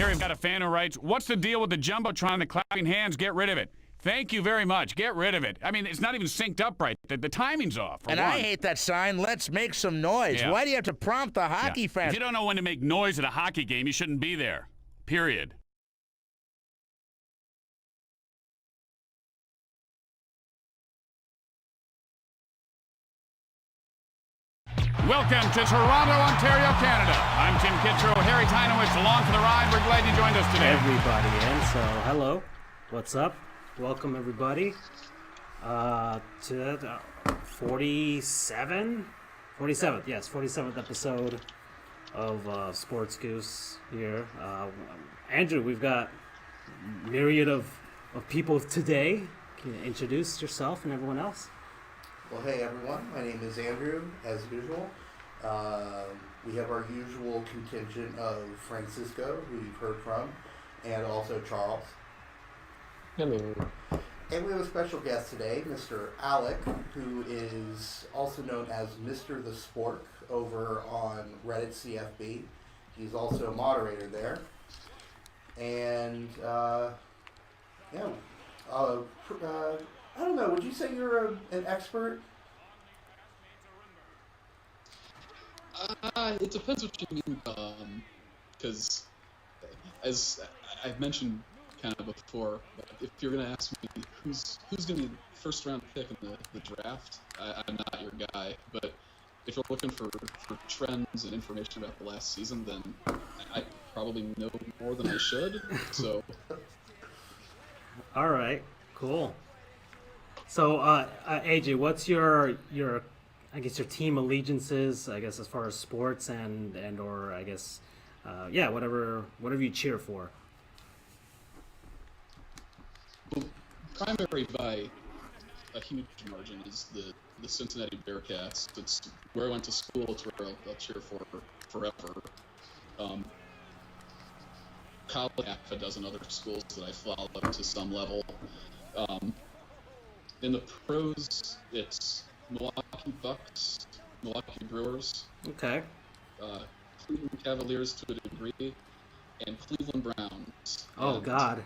Here we've got a fan who writes, what's the deal with the Jumbotron, the clapping hands? Get rid of it. Thank you very much. Get rid of it. I mean, it's not even synced up right. The timing's off. And I hate that sign, let's make some noise. Yeah. Why do you have to prompt the hockey fans? If you don't know when to make noise at a hockey game, you shouldn't be there. Period. Welcome to Toronto, Ontario, Canada. I'm Tim Kittredge, Harry Tynowitz, along for the ride. We're glad you joined us today. Everybody, and so hello, what's up? Welcome everybody to the 47th episode of Sports Goofs here. Andrew, we've got a myriad of people today. Can you introduce yourself and everyone else? Well, hey everyone, my name is Andrew, as usual. We have our usual contingent of Francisco, who you've heard from, and also Charles. Hello. And we have a special guest today, Mr. Alec, who is also known as Mr. the Spork over on Reddit CFB. He's also a moderator there. And, I don't know, would you say you're an expert? It depends what you mean, because as I've mentioned kind of before, if you're going to ask me who's going to be the first round pick in the draft, I'm not your guy. But if you're looking for trends and information about the last season, then I probably know more than I should. So, all right, cool. So, AJ, what's your I guess your team allegiances, I guess, as far as sports and or I guess, whatever you cheer for. Well, primary by a huge margin is the Cincinnati Bearcats. It's where I went to school. It's where I'll cheer for forever. College, half a dozen other schools that I follow to some level. In the pros, it's Milwaukee Bucks, Milwaukee Brewers. Okay. Cleveland Cavaliers to a degree, and Cleveland Browns. Oh, God.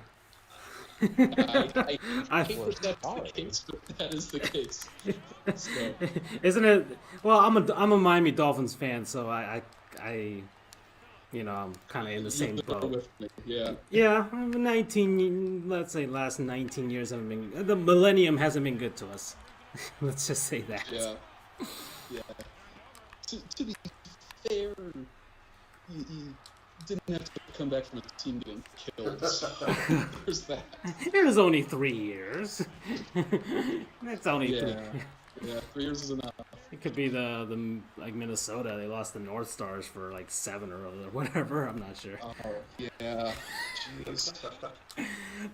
I think that's the case, but that is the case. So. Isn't it? Well, I'm a Miami Dolphins fan, so I I'm kind of in the same boat. With me. Yeah. Yeah, let's say last 19 years haven't been, the millennium hasn't been good to us. Let's just say that. Yeah. Yeah. To be fair, you didn't have to come back from a team getting killed. So there's that. It was only 3 years. That's only 3. Yeah, 3 years is enough. It could be the like Minnesota. They lost the North Stars for like 7 or whatever. I'm not sure. Oh yeah. Jeez.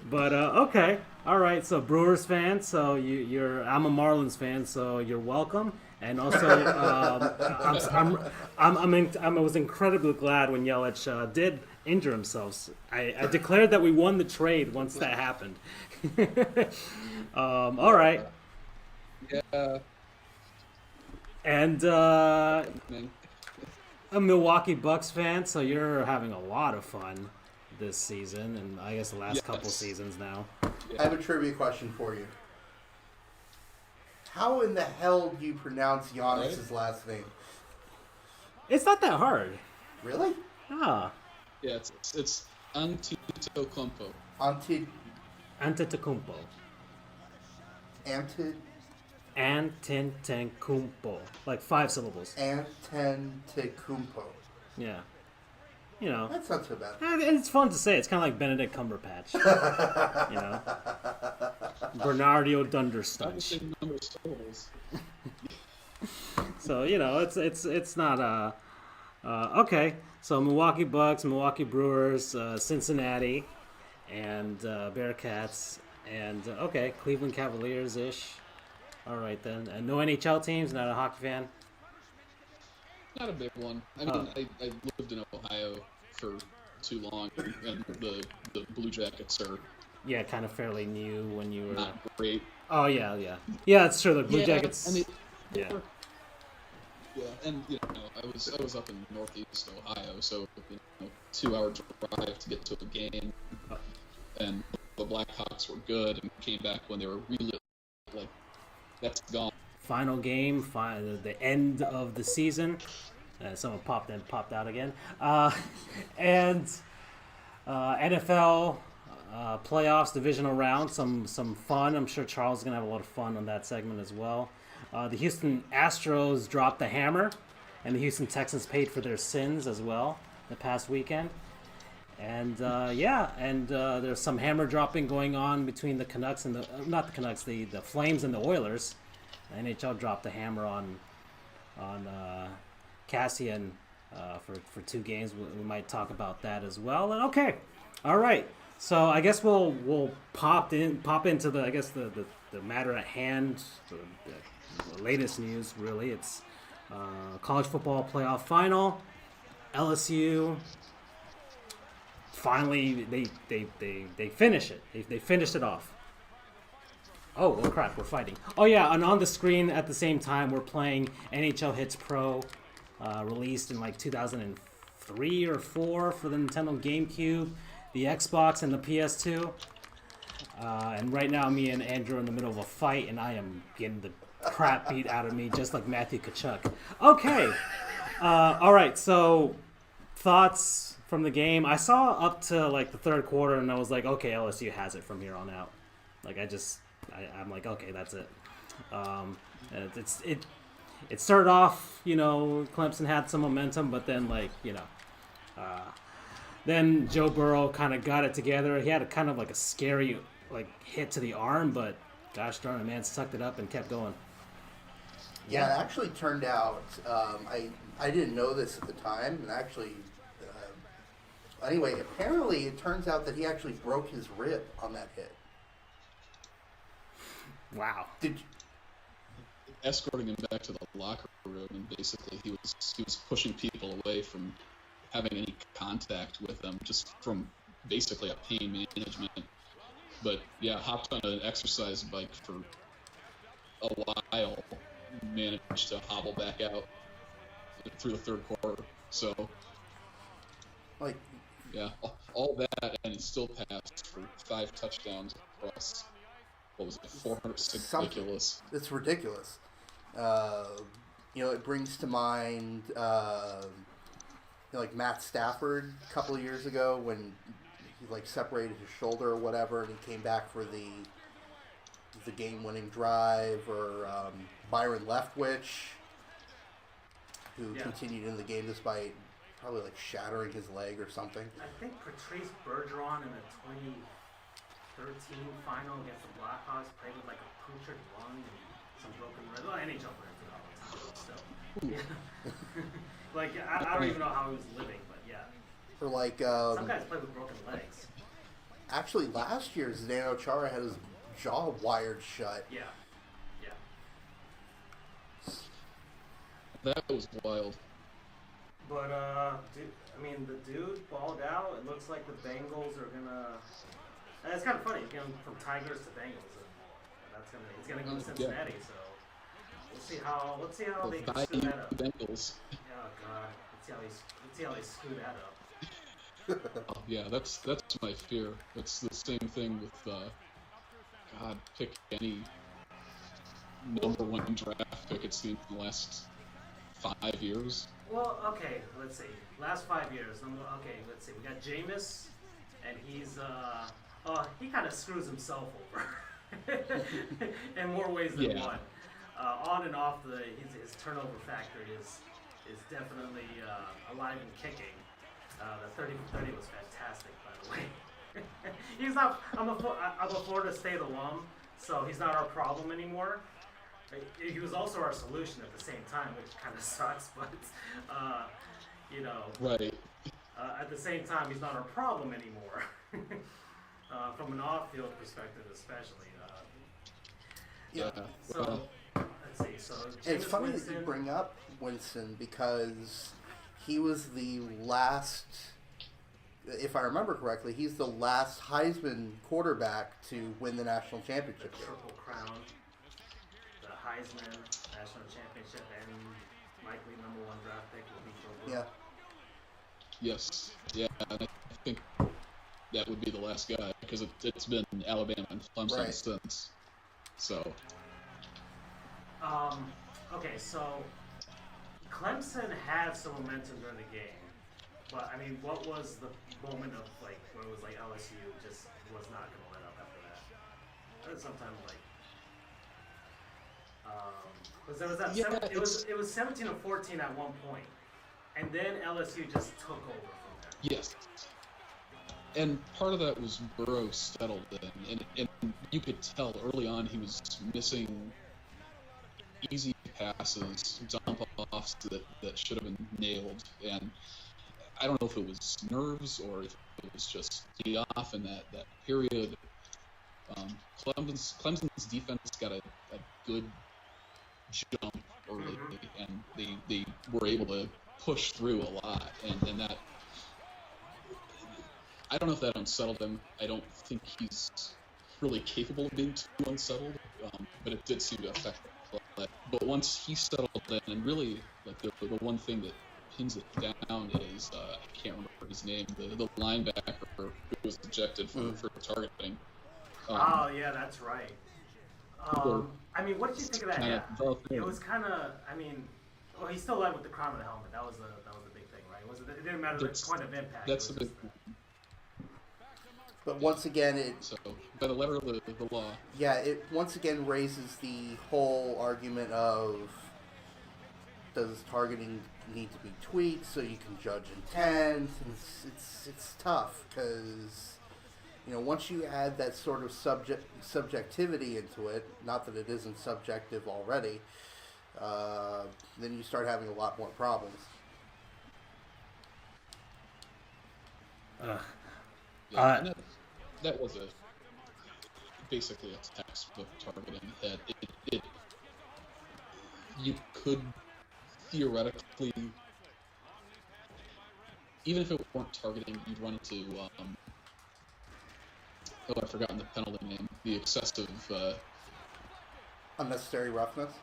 But okay, all right. So Brewers fan. So I'm a Marlins fan. So you're welcome. And also, I was incredibly glad when Yelich did injure himself. I declared that we won the trade once that happened. All right. Yeah. And a Milwaukee Bucks fan, so you're having a lot of fun this season, and I guess the last couple seasons now. I have a trivia question for you. How in the hell do you pronounce Giannis's last name? It's not that hard. Really? Ah. Yeah, it's Antetokounmpo. Antetokounmpo. Antetokounmpo. Like 5 syllables. Antetokounmpo. Yeah. You know. That's not so bad. And it's fun to say. It's kind of like Benedict Cumberbatch. You know. Bernardo Dunderstunch. Number of syllables. So, you know, it's not okay. So Milwaukee Bucks, Milwaukee Brewers, Cincinnati, and Bearcats, and okay, Cleveland Cavaliers ish. All right then. And no NHL teams. Not a hockey fan. Not a big one. I mean, I lived in Ohio for too long, and the Blue Jackets are kind of fairly new when you were not great. Oh yeah, it's true. The Blue Jackets. I mean, Yeah, and I was up in Northeast Ohio, so 2-hour drive to get to a game, and the Blackhawks were good and came back when they were really like, that's gone. Final game, the end of the season. Someone popped out again. And NFL playoffs, divisional round, some fun. I'm sure Charles is gonna have a lot of fun on that segment as well. The Houston Astros dropped the hammer, and the Houston Texans paid for their sins as well the past weekend. And there's some hammer dropping going on between the Canucks and the Flames and the Oilers. The NHL dropped the hammer on Cassian for 2 games. We might talk about that as well. And okay, all right. So I guess we'll pop into the matter at hand. The latest news, really, it's college football playoff final. LSU finally they finish it. They finished it off. Oh crap, we're fighting. Oh yeah, and on the screen at the same time we're playing NHL Hits Pro, released in like 2003 or 4 for the Nintendo GameCube, the Xbox, and the PS2. And right now me and Andrew are in the middle of a fight, and I am getting the crap beat out of me just like Matthew Tkachuk. Okay, all right. So thoughts from the game? I saw up to like the third quarter, and I was like, okay, LSU has it from here on out. Like I'm like, okay, that's it. It started off, Clemson had some momentum, but then then Joe Burrow kind of got it together. He had a kind of like a scary hit to the arm, but gosh darn it, man, sucked it up and kept going. Yeah, it actually turned out, I didn't know this at the time, and actually, anyway, apparently it turns out that he actually broke his rib on that hit. Wow. Escorting him back to the locker room, and basically he was pushing people away from having any contact with them, just from basically a pain management. But yeah, hopped on an exercise bike for a while, managed to hobble back out through the third quarter. So, yeah, all that, and he still passed for 5 touchdowns across. What was it? 406. Ridiculous. It's ridiculous. It brings to mind, like Matt Stafford a couple of years ago when he separated his shoulder or whatever, and he came back for the game-winning drive, or Byron Leftwich, who continued in the game despite probably shattering his leg or something. I think Patrice Bergeron in the 2013 final against the Blackhawks played with a punctured lung and some broken ribs. Well, NHL players do it all the time, but still. I don't even know how he was living, but yeah. Or some guys play with broken legs. Actually, last year Zdeno Chara had his jaw wired shut. Yeah. That was wild. But the dude balled out. It looks like the Bengals are gonna. And it's kind of funny, from Tigers to Bengals. He's gonna go to Cincinnati. Yeah. So let's see how they screw that up. Bengals. Oh God, let's see how they screw that up. Yeah, that's my fear. It's the same thing with pick any number 1 draft pick. It seems in the last 5 years. Well, okay, let's see. Last 5 years. Okay, let's see. We got Jameis, and he's he kind of screws himself over in more ways than one. On and off his turnover factor is definitely alive and kicking. The 30 for 30 was fantastic, by the way. He's not. I'm a Florida State alum, so he's not our problem anymore. He was also our solution at the same time, which kind of sucks, but Right. At the same time, he's not our problem anymore. From an off-field perspective, especially. So let's see. So It's funny that you bring up Winston, because he was the last, if I remember correctly, he's the last Heisman quarterback to win the national championship. The Triple Crown, the Heisman National Championship, and likely number 1 draft pick will be Joe Yeah. Burrow. Yes. Yeah, and I think that would be the last guy because it's been Alabama and Clemson Right. since. So. Okay, so Clemson had some momentum during the game, but I mean, what was the moment of like where it was like LSU just was not going to let up after that? And sometimes like, because there was that it was 17-14 at one point, and then LSU just took over from there. Yes. And part of that was Burrow settled in, and you could tell early on he was missing easy passes, dump-offs that should have been nailed. And I don't know if it was nerves or if it was just he off in that period. Clemson's defense got a good jump early, and they were able to push through a lot, and that I don't know if that unsettled him. I don't think he's really capable of being too unsettled, but it did seem to affect the play. But once he settled in, and really like the one thing that pins it down is I can't remember his name, the linebacker who was ejected for targeting. Oh yeah, that's right. I mean, what did you think of that? Yeah. It was kind of. I mean, well, he still led with the crown of the helmet. That was the big thing, right? It didn't matter the point of impact. That's the big. But once again, So, by the letter of the law. Yeah, it once again raises the whole argument of does targeting need to be tweaked so you can judge intent? And it's tough because once you add that sort of subjectivity into it, not that it isn't subjective already, then you start having a lot more problems. Yeah, that was basically a textbook targeting that you could theoretically, even if it weren't targeting, you'd run into I've forgotten the penalty name, the excessive Unnecessary roughness?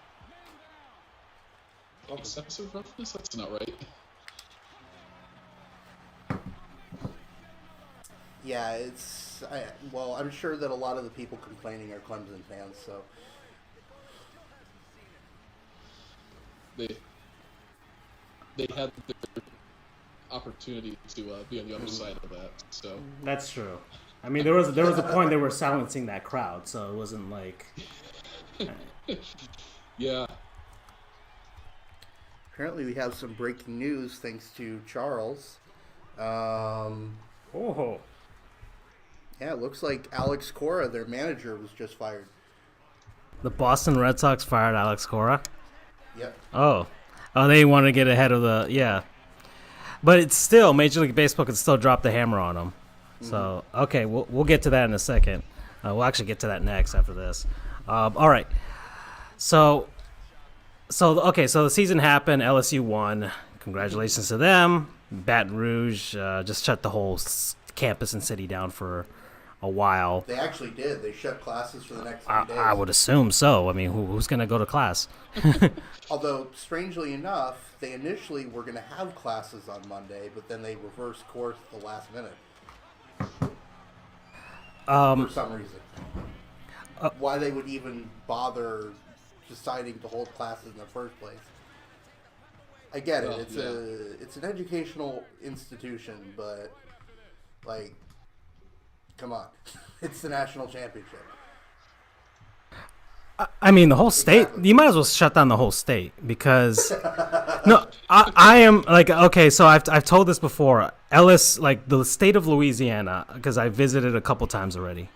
excessive roughness. That's not right. Yeah, I'm sure that a lot of the people complaining are Clemson fans, so. They had their opportunity to be on the other side of that. So That's true. I mean, there was a point they were silencing that crowd, so it wasn't like. yeah. Apparently, we have some breaking news thanks to Charles. Oh. Yeah, it looks like Alex Cora, their manager, was just fired. The Boston Red Sox fired Alex Cora. Yep. Oh, they want to get ahead of the but it's still Major League Baseball could still drop the hammer on them. So okay, we'll get to that in a second. We'll actually get to that next after this. All right. So the season happened. LSU won. Congratulations to them. Baton Rouge just shut the whole campus and city down for a while. They actually did. They shut classes for the next 3 days. I would assume so. I mean, who's going to go to class? Although, strangely enough, they initially were going to have classes on Monday, but then they reversed course at the last minute. For some reason. Why they would even bother deciding to hold classes in the first place. I get it. It's an educational institution, but like, come on, it's the national championship. I mean, the whole state. Exactly. You might as well shut down the whole state because no, I am like okay. So I've told this before. Ellis, like the state of Louisiana, because I visited a couple times already,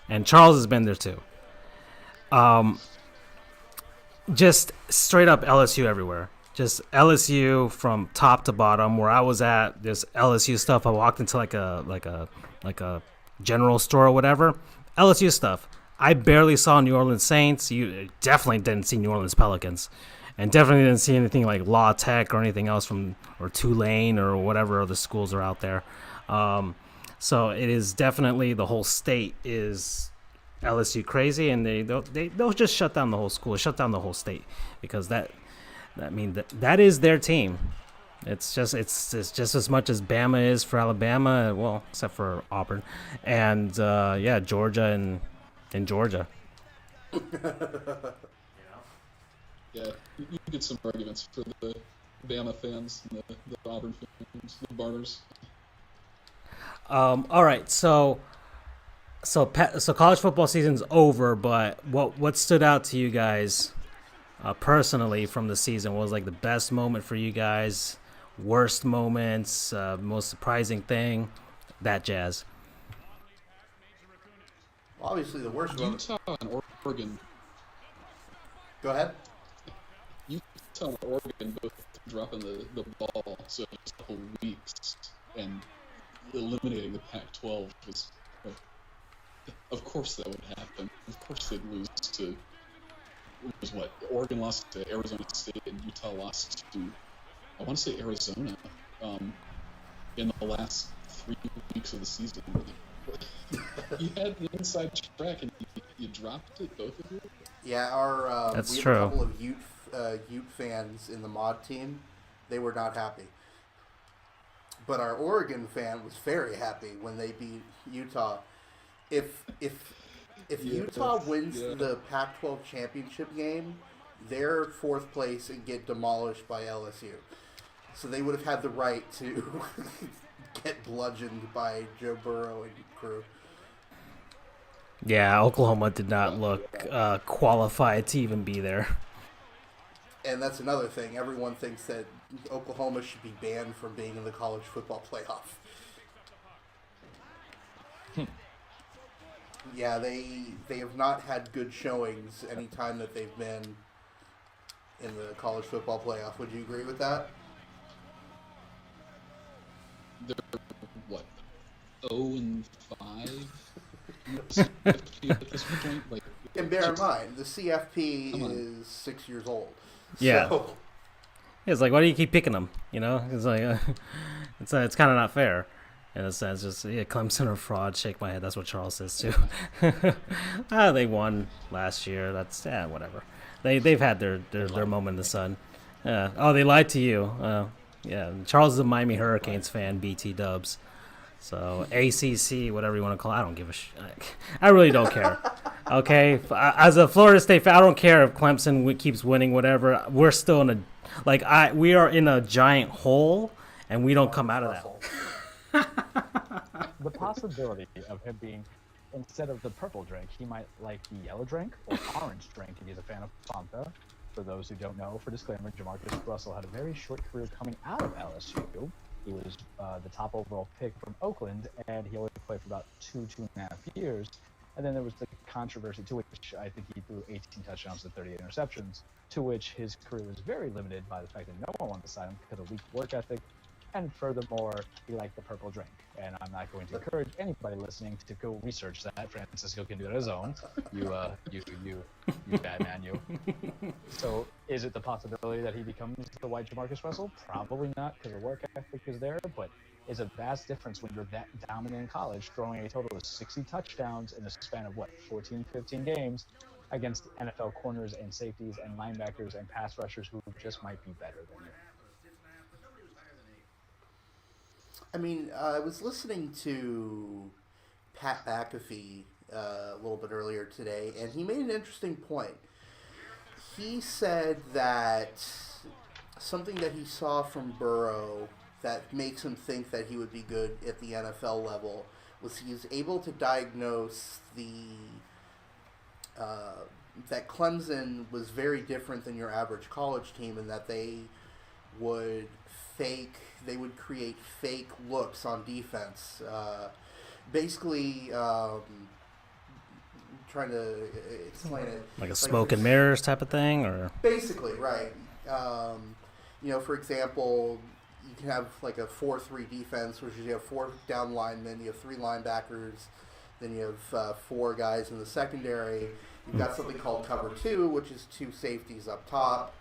and Charles has been there too. Just straight up LSU everywhere. Just LSU from top to bottom. Where I was at, there's LSU stuff. I walked into like a general store or whatever. LSU stuff. I barely saw New Orleans Saints. You definitely didn't see New Orleans Pelicans, and definitely didn't see anything like La Tech or anything else or Tulane or whatever other schools are out there. So it is definitely the whole state is LSU crazy, and they'll just shut down the whole school, shut down the whole state because that I mean, that is their team. It's just as much as Bama is for Alabama, well, except for Auburn, and Georgia and Georgia. Yeah, you get some arguments for the Bama fans and the Auburn fans, the Barners. All right, so college football season's over, but what stood out to you guys personally from the season? What was like the best moment for you guys? Worst moments, most surprising thing, that jazz. Obviously, the worst one. Utah and Oregon. Go ahead. Utah and Oregon both dropping the ball so just a couple weeks and eliminating the Pac-12 was. Of course that would happen. Of course they'd lose to. It was what? Oregon lost to Arizona State and Utah lost to. I want to say Arizona in the last 3 weeks of the season. You had the inside track and you dropped it, both of you? Yeah, our That's we have true. a couple of Ute fans in the mod team. They were not happy. But our Oregon fan was very happy when they beat Utah. If Utah wins the Pac-12 championship game, they're fourth place and get demolished by LSU. So they would have had the right to get bludgeoned by Joe Burrow and crew. Yeah, Oklahoma did not look qualified to even be there. And that's another thing. Everyone thinks that Oklahoma should be banned from being in the college football playoff. Yeah, they have not had good showings any time that they've been in the college football playoff. Would you agree with that? They're what? 0-5 at this point. Like, And bear in mind, the CFP is 6 years old. Yeah. So, It's like, why do you keep picking them? You know, it's like it's kind of not fair. In a sense, just Clemson or fraud. Shake my head. That's what Charles says too. They won last year. That's whatever. They've had their moment in the sun. They lied to you. Yeah, Charles is a Miami Hurricanes fan. BT Dubs. So ACC, whatever you want to call it. I don't give a I really don't care. Okay, as a Florida State fan, I don't care if Clemson keeps winning. Whatever. We're still in we are in a giant hole, and we don't come out of that hole. The possibility of him being, instead of the purple drink, he might like the yellow drink or orange drink if he's a fan of Fanta. For those who don't know, for disclaimer, Jamarcus Russell had a very short career coming out of LSU. He was the top overall pick from Oakland, and he only played for about 2.5 years. And then there was the controversy, to which I think he threw 18 touchdowns and 38 interceptions, to which his career was very limited by the fact that no one wanted to sign him because of weak work ethic. And furthermore, he liked the purple drink. And I'm not going to encourage anybody listening to go research that. Francisco can do it on his own. You bad man, you. So is it the possibility that he becomes the white Jamarcus Russell? Probably not, because the work ethic is there. But it's a vast difference when you're that dominant in college, throwing a total of 60 touchdowns in a span of, 14, 15 games against NFL corners and safeties and linebackers and pass rushers who just might be better than you. I mean, I was listening to Pat McAfee a little bit earlier today, and he made an interesting point. He said that something that he saw from Burrow that makes him think that he would be good at the NFL level was he was able to diagnose that Clemson was very different than your average college team, and that they would create fake looks on defense. Basically, trying to explain it. Like a smoke and mirrors type of thing, or? Basically, right. For example, you can have like a 4-3 defense, which is you have 4 down linemen, you have 3 linebackers, then you have 4 guys in the secondary. You've got something called cover 2, which is 2 safeties up top.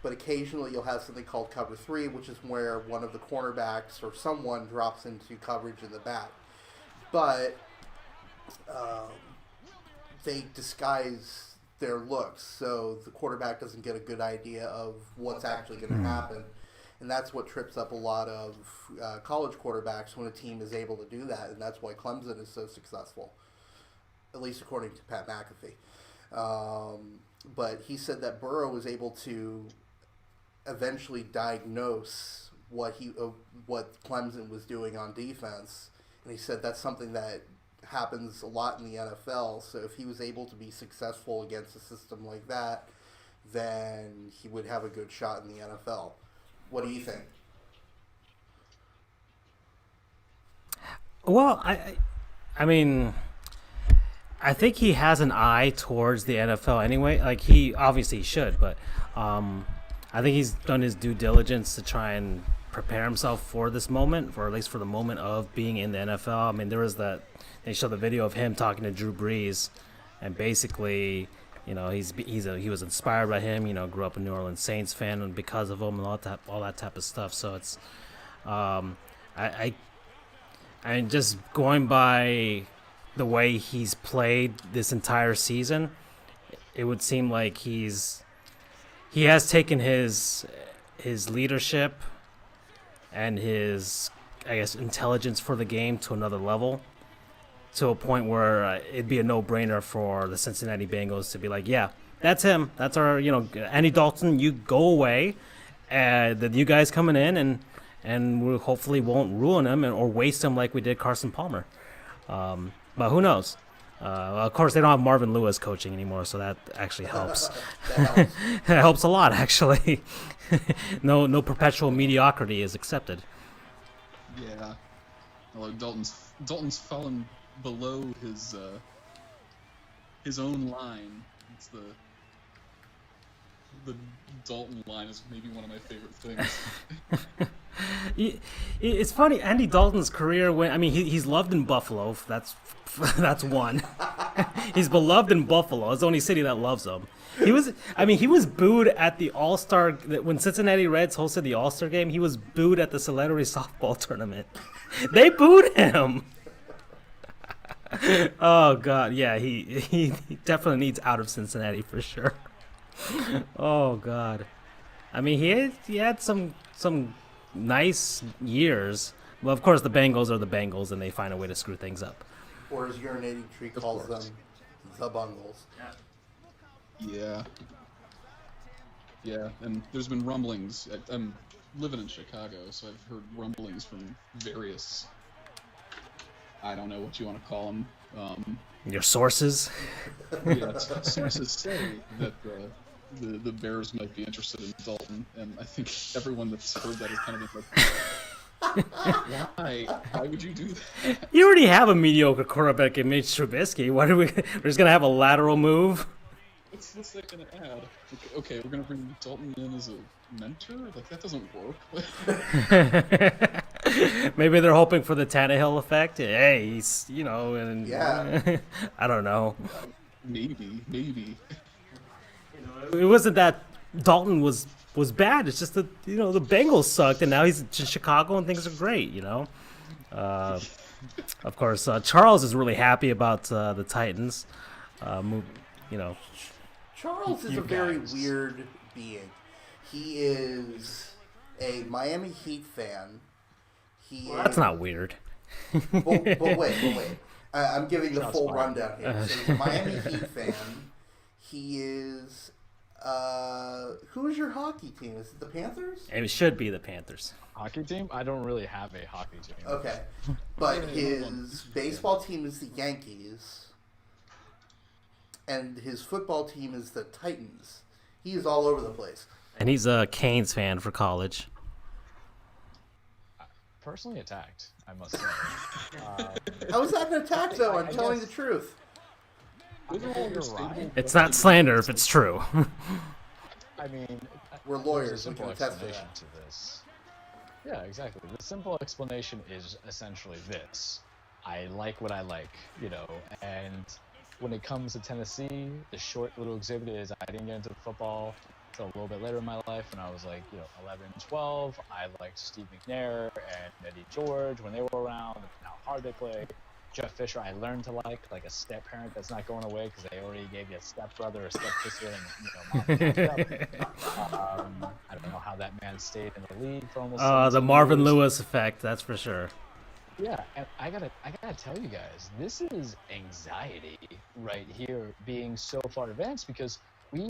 But occasionally you'll have something called cover 3, which is where one of the cornerbacks or someone drops into coverage in the back. But they disguise their looks, so the quarterback doesn't get a good idea of what's actually going to happen. And that's what trips up a lot of college quarterbacks when a team is able to do that, and that's why Clemson is so successful, at least according to Pat McAfee. But he said that Burrow was able to eventually diagnose what Clemson was doing on defense, and he said that's something that happens a lot in the NFL. So if he was able to be successful against a system like that, then he would have a good shot in the NFL. What do you think? Well, I mean, I think he has an eye towards the NFL anyway. Like, he obviously should, but I think he's done his due diligence to try and prepare himself for this moment, or at least for the moment of being in the NFL. I mean, there was they showed the video of him talking to Drew Brees, and basically, you know, he was inspired by him. You know, grew up a New Orleans Saints fan, and because of him, and all that type of stuff. So it's, I'm just going by the way he's played this entire season. It would seem like he has taken his leadership and his, I guess, intelligence for the game to another level, to a point where it'd be a no-brainer for the Cincinnati Bengals to be like, yeah, that's him. That's our, you know, Andy Dalton, you go away. The you guys coming in, and we hopefully won't ruin him or waste him like we did Carson Palmer. But who knows? Of course, they don't have Marvin Lewis coaching anymore, so that actually helps. That helps a lot, actually. No perpetual mediocrity is accepted. Yeah. Although Dalton's fallen below his own line. It's the Dalton line is maybe one of my favorite things. It's funny, Andy Dalton's career he's loved in Buffalo. That's one. He's beloved in Buffalo. It's the only city that loves him. He was booed at the All-Star when Cincinnati Reds hosted the All-Star game. He was booed at the celebrity softball tournament. They booed him. Oh God, yeah, he definitely needs out of Cincinnati for sure. Oh God, I mean he had some nice years. Well, of course the Bengals are the Bengals, and they find a way to screw things up. Or as Urinating Tree calls them, the Bungles. Yeah. Yeah, and there's been rumblings. I'm living in Chicago, so I've heard rumblings from various, I don't know what you want to call them. Your sources? Yeah, sources say that the Bears might be interested in Dalton, and I think everyone that's heard that has kind of been like, why would you do that? You already have a mediocre quarterback in Mitch Trubisky. Why we're just gonna have a lateral move? What's that gonna add? Okay, we're gonna bring Dalton in as a mentor? Like, that doesn't work. Maybe they're hoping for the Tannehill effect. Hey, he's, you know, and yeah. I don't know. Maybe. It wasn't that Dalton was bad. It's just that, you know, the Bengals sucked, and now he's in Chicago and things are great, you know. Of course, Charles is really happy about the Titans. You know, Charles is a very weird being. He is a Miami Heat fan. That's not weird. But wait. I'm giving the full rundown here. So he's a Miami Heat fan. He is... who is your hockey team? Is it the Panthers? It should be the Panthers. Hockey team? I don't really have a hockey team. Okay. But his baseball team is the Yankees. And his football team is the Titans. He is all over the place. And he's a Canes fan for college. Personally attacked, I must say. How is that an attack, though? I'm telling the truth. It's not slander if it's true. I mean, we're lawyers. We can attest to that. To this. Yeah, exactly. The simple explanation is essentially this: I like what I like, you know. And when it comes to Tennessee, the short little exhibit is I didn't get into football until a little bit later in my life when I was like, 11, 12. I liked Steve McNair and Eddie George when they were around, and how hard they play. Jeff Fisher, I learned to like a step parent that's not going away because they already gave you a stepbrother or stepsister, and I don't know how that man stayed in the league for almost. The 17 Marvin years. Lewis effect, that's for sure. Yeah, and I gotta tell you guys, this is anxiety right here, being so far advanced because we've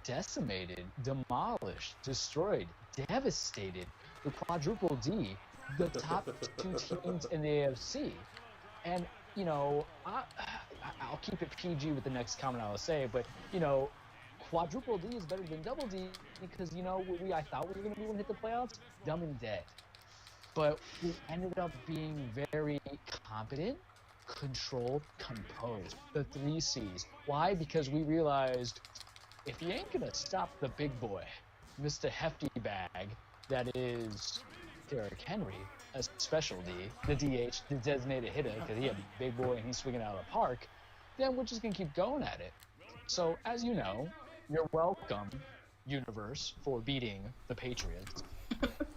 decimated, demolished, destroyed, devastated the quadruple D, the top two teams in the AFC. And, you know, I'll keep it PG with the next comment I'll say, but, you know, quadruple D is better than double D because, you know, I thought we were going to be able to hit the playoffs, dumb and dead. But we ended up being very competent, controlled, composed. The 3 C's. Why? Because we realized if you ain't going to stop the big boy, Mr. Hefty Bag, that is Derrick Henry, a special D, the DH, the designated hitter, because he a big boy and he's swinging out of the park, then we're just going to keep going at it. So, as you know, you're welcome, universe, for beating the Patriots.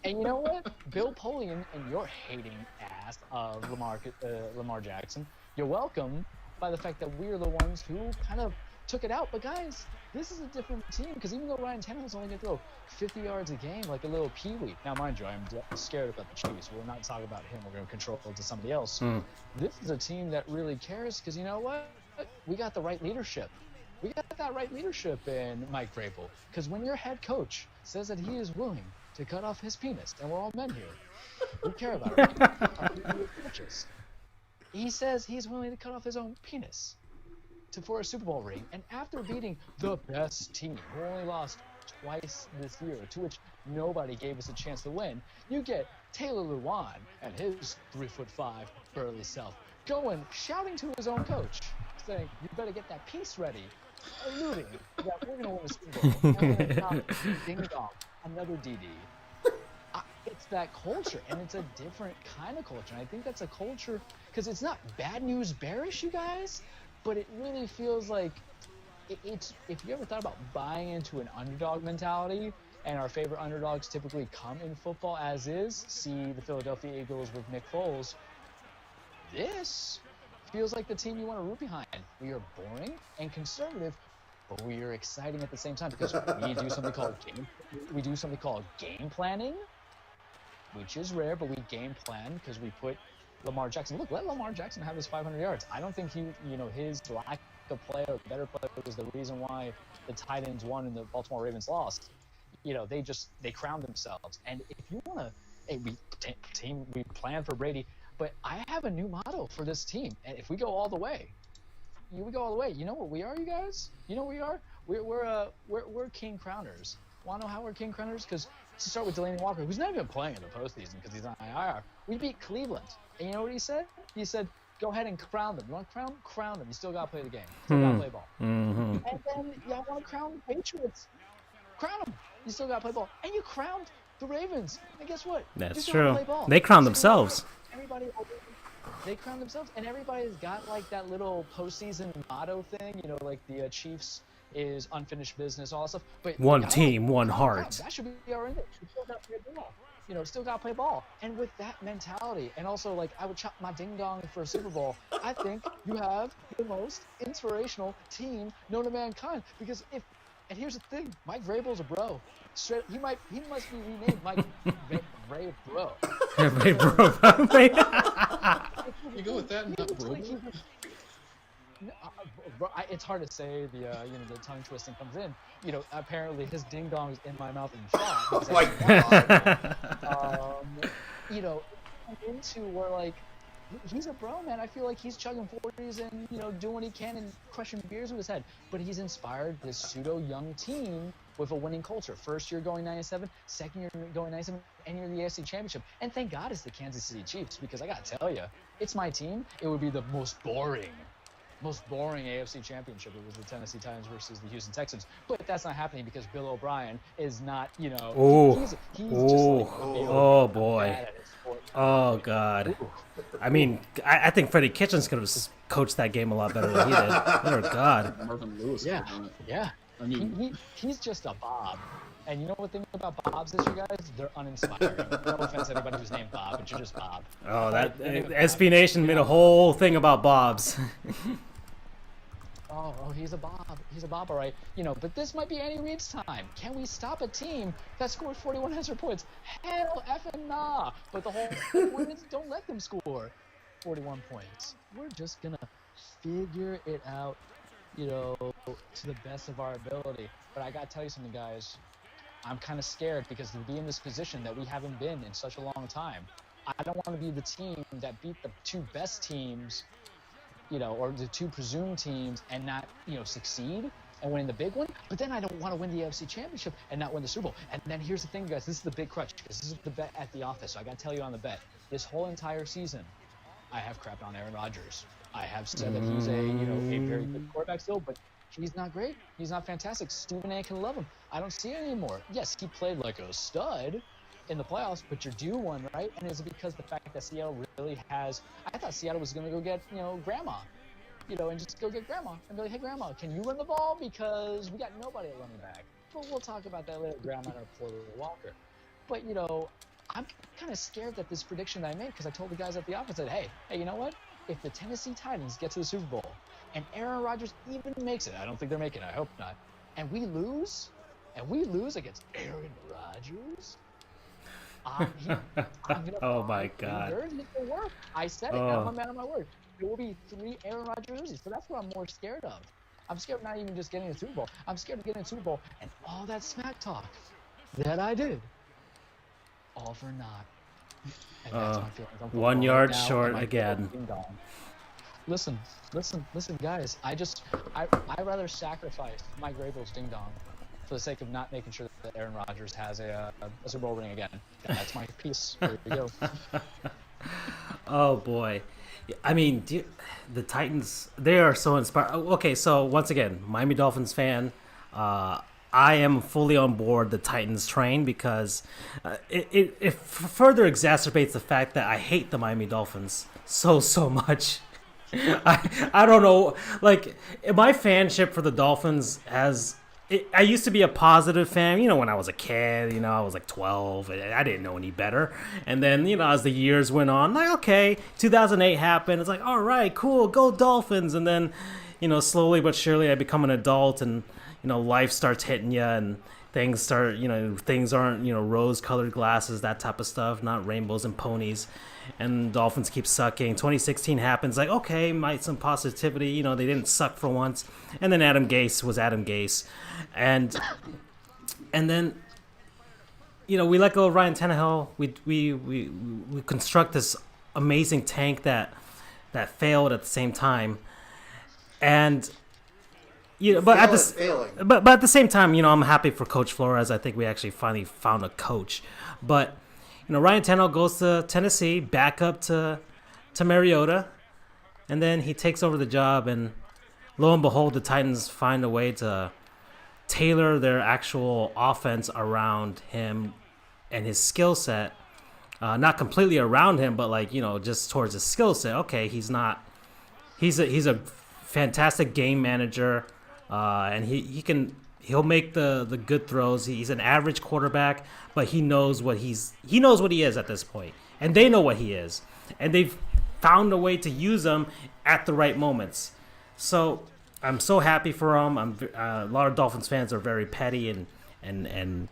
And you know what? Bill Polian and your hating ass of Lamar Jackson, you're welcome by the fact that we're the ones who kind of took it out. But guys, this is a different team because even though Ryan Tannehill's only going to throw 50 yards a game like a little peewee. Now, mind you, I'm scared about the Chiefs. We're not talking about him. We're going to control it to somebody else. This is a team that really cares because you know what? We got the right leadership. We got that right leadership in Mike Vrabel. Because when your head coach says that he is willing to cut off his penis, and we're all men here, we care about it. He says he's willing to cut off his own penis for a Super Bowl ring, and after beating the best team, who only lost twice this year, to which nobody gave us a chance to win, you get Taylor Lewan and his 3'5" burly self going, shouting to his own coach, saying, "You better get that piece ready," alluding that we're going to win the Super Bowl. And we're going to knock ding dong, another DD. It's that culture, and it's a different kind of culture. And I think that's a culture because it's not bad news bearish, you guys, but it really feels like it's. If you ever thought about buying into an underdog mentality, and our favorite underdogs typically come in football as is, see the Philadelphia Eagles with Nick Foles. This feels like the team you want to root behind. We are boring and conservative, but we are exciting at the same time because we do something called game planning, which is rare, but we game plan because we put Lamar Jackson. Look, let Lamar Jackson have his 500 yards. I don't think his lack of play or better play was the reason why the Titans won and the Baltimore Ravens lost. They crowned themselves. And if you want to, we plan for Brady, but I have a new motto for this team. And if we go all the way, we go all the way. You know what we are, you guys? You know what we are? We're king crowners. Want to know how we're king crowners? Because to start with Delaney Walker, who's not even playing in the postseason because he's on IR. We beat Cleveland, and you know what he said? He said, "Go ahead and crown them. You want to crown? Crown them. You still got to play the game. Still got to play ball." And then y'all want to crown the Patriots? Crown them. You still got to play ball. And you crowned the Ravens. And guess what? That's you still true. gotta play ball. They crowned themselves. They crown themselves, and everybody's got like that little postseason motto thing, like the Chiefs is unfinished business, all that stuff. But one team, one heart. That should be our index. We still got to play ball. Still got to play ball. And with that mentality, and also like I would chop my ding dong for a Super Bowl. I think you have the most inspirational team known to mankind. Because and here's the thing, Mike Vrabel's a bro. He must be renamed Mike Ray Bro. Ray Bro. You go with that, not bro. It's hard to say. The tongue twisting comes in. Apparently his ding dong's in my mouth and shot. Oh my God. Into where like he's a bro, man. I feel like he's chugging 40s and doing what he can and crushing beers with his head. But he's inspired this pseudo young team with a winning culture. First year going 9-7, second year going 9-7, and you're the AFC Championship. And thank God it's the Kansas City Chiefs because I gotta tell you, it's my team. It would be the most boring AFC Championship. It was the Tennessee Titans versus the Houston Texans. But that's not happening because Bill O'Brien is not, he's just like oh boy. Oh God. I mean, I think Freddie Kitchens could have coached that game a lot better than he did. Oh God. Marvin Lewis. Yeah. I mean, he's just a Bob. And you know what thing about Bobs is, you guys? They're uninspiring. No offense to anybody who's named Bob, but you're just Bob. Oh, that Like, SB Nation made a whole thing about Bob's. Oh, he's a Bob. He's a Bob, all right. But this might be Andy Reid's time. Can we stop a team that scored 41 extra points? Hell effing nah. But the whole point is don't let them score 41 points. We're just going to figure it out, to the best of our ability. But I got to tell you something, guys. I'm kind of scared because to be in this position that we haven't been in such a long time, I don't want to be the team that beat the two best teams, or the two presumed teams and not, succeed and win the big one. But then I don't want to win the AFC Championship and not win the Super Bowl. And then here's the thing, guys. This is the big crutch because this is the bet at the office. So I got to tell you on the bet. This whole entire season, I have crapped on Aaron Rodgers. I have said that he's a very good quarterback still, but he's not great. He's not fantastic. Stephen A. can love him. I don't see it anymore. Yes, he played like a stud in the playoffs, but you're due one, right? And is it because the fact that Seattle really has... I thought Seattle was going to go get, Grandma, and just go get Grandma and be like, hey, Grandma, can you run the ball? Because we got nobody at running back. But we'll talk about that later, Grandma and our poor little Walker. But, I'm kind of scared that this prediction that I made, because I told the guys at the office that, hey, you know what? If the Tennessee Titans get to the Super Bowl and Aaron Rodgers even makes it, I don't think they're making it, I hope not, and we lose against Aaron Rodgers, I'm gonna Oh my God. work. I said it. I'm a man of my word. There will be 3 Aaron Rodgers jerseys. So that's what I'm more scared of. I'm scared of not even just getting a Super Bowl. I'm scared of getting a Super Bowl and all that smack talk that I did, all for naught. And that's my feelings. I'm 1 yard now, short my again. Listen, guys. I rather sacrifice my Grable's ding dong for the sake of not making sure that Aaron Rodgers has a Super Bowl ring again. That's my piece. There you go. Oh boy. I mean, the Titans, they are so inspired. Okay, so once again, Miami Dolphins fan. I am fully on board the Titans train because it further exacerbates the fact that I hate the Miami Dolphins so much. I don't know. Like, my fanship for the Dolphins I used to be a positive fan, when I was a kid, I was like 12. I didn't know any better. And then, as the years went on, like, okay, 2008 happened. It's like, all right, cool, go Dolphins. And then, slowly but surely I become an adult and, life starts hitting you and things start, things aren't, rose-colored glasses, that type of stuff, not rainbows and ponies. And Dolphins keep sucking. 2016 happens, like, okay, some positivity, they didn't suck for once. And then Adam Gase was Adam Gase. And then, we let go of Ryan Tannehill. We construct this amazing tank that failed at the same time. And but at the same time, I'm happy for Coach Flores. I think we actually finally found a coach. But Ryan Tannehill goes to Tennessee, back up to Mariota, and then he takes over the job. And lo and behold, the Titans find a way to tailor their actual offense around him and his skill set. Not completely around him, but just towards his skill set. Okay, he's a fantastic game manager, and he'll make the good throws. He's an average quarterback, but he knows what he is at this point, and they know what he is, and they've found a way to use him at the right moments. So I'm so happy for him. A lot of Dolphins fans are very petty and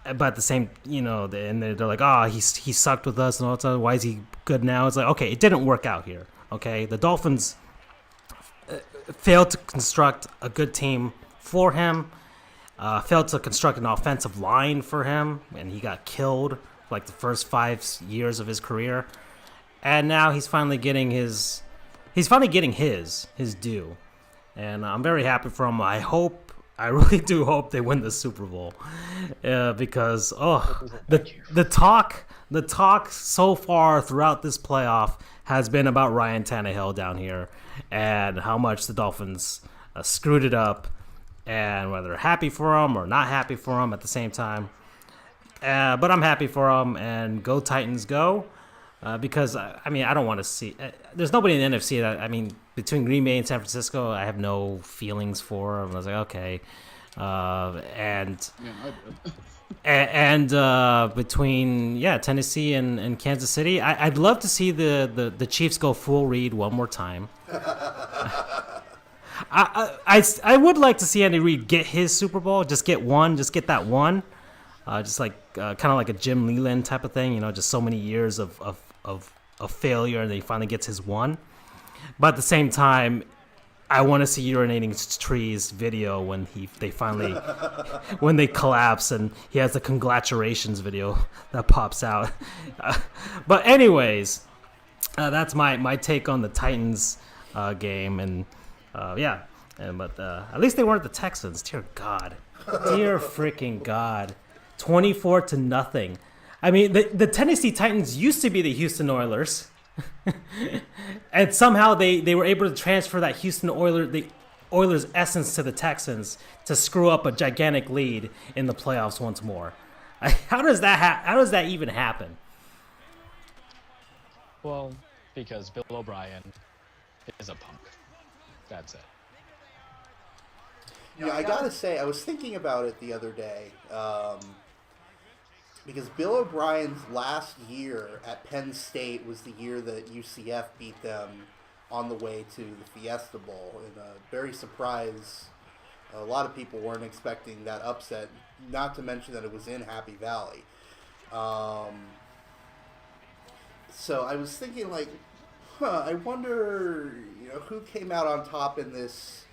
but at the same, and they're like, he sucked with us and all that stuff. Why is he good now? It's like, okay, it didn't work out here. Okay, the Dolphins failed to construct a good team for him, failed to construct an offensive line for him, and he got killed like the first 5 years of his career. And now he's finally getting his due. And I'm very happy for him. I really do hope they win the Super Bowl, because the talk so far throughout this playoff has been about Ryan Tannehill down here and how much the Dolphins screwed it up, and whether happy for him or not happy for him at the same time. But I'm happy for him, and go Titans, go! Because I don't want to see. There's nobody in the NFC that between Green Bay and San Francisco, I have no feelings for. I was like, okay, And Man, I did. between Tennessee and Kansas City, I'd love to see the Chiefs go full Reed one more time. I would like to see Andy Reid get his Super Bowl, just get that one, just like kind of like a Jim Leland type of thing, just so many years of failure, and then he finally gets his one. But at the same time, I want to see urinating trees video when they finally when they collapse, and he has the congratulations video that pops out. But anyways, that's my take on the Titans game, and but at least they weren't the Texans. Dear God, dear freaking God, 24-0. I mean, the Tennessee Titans used to be the Houston Oilers. And somehow they were able to transfer that the Oilers essence to the Texans to screw up a gigantic lead in the playoffs once more. How does that even happen? Well, because Bill O'Brien is a punk. That's it. Yeah, I gotta say, I was thinking about it the other day, because Bill O'Brien's last year at Penn State was the year that UCF beat them on the way to the Fiesta Bowl. And very surprised. A lot of people weren't expecting that upset, not to mention that it was in Happy Valley. So I was thinking, like, I wonder, who came out on top in this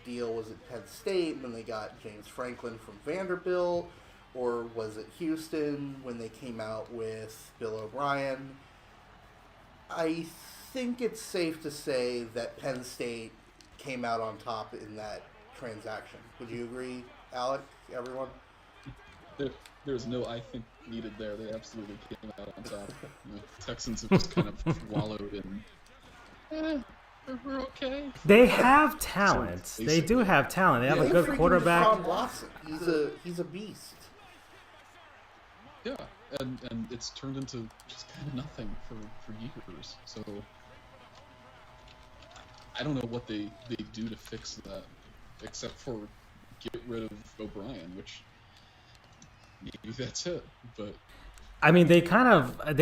deal. Was it Penn State when they got James Franklin from Vanderbilt? Or was it Houston when they came out with Bill O'Brien? I think it's safe to say that Penn State came out on top in that transaction. Would you agree, Alec, everyone? There's no I think needed there. They absolutely came out on top. Texans have just kind of wallowed in, we're okay. They have talent. So they do have talent. They have a They good freaking quarterback. Deshaun Watson. He's a beast. Yeah, and it's turned into just kind of nothing for years. So I don't know what they do to fix that, except for get rid of O'Brien, which maybe that's it. But I mean, they kind of. I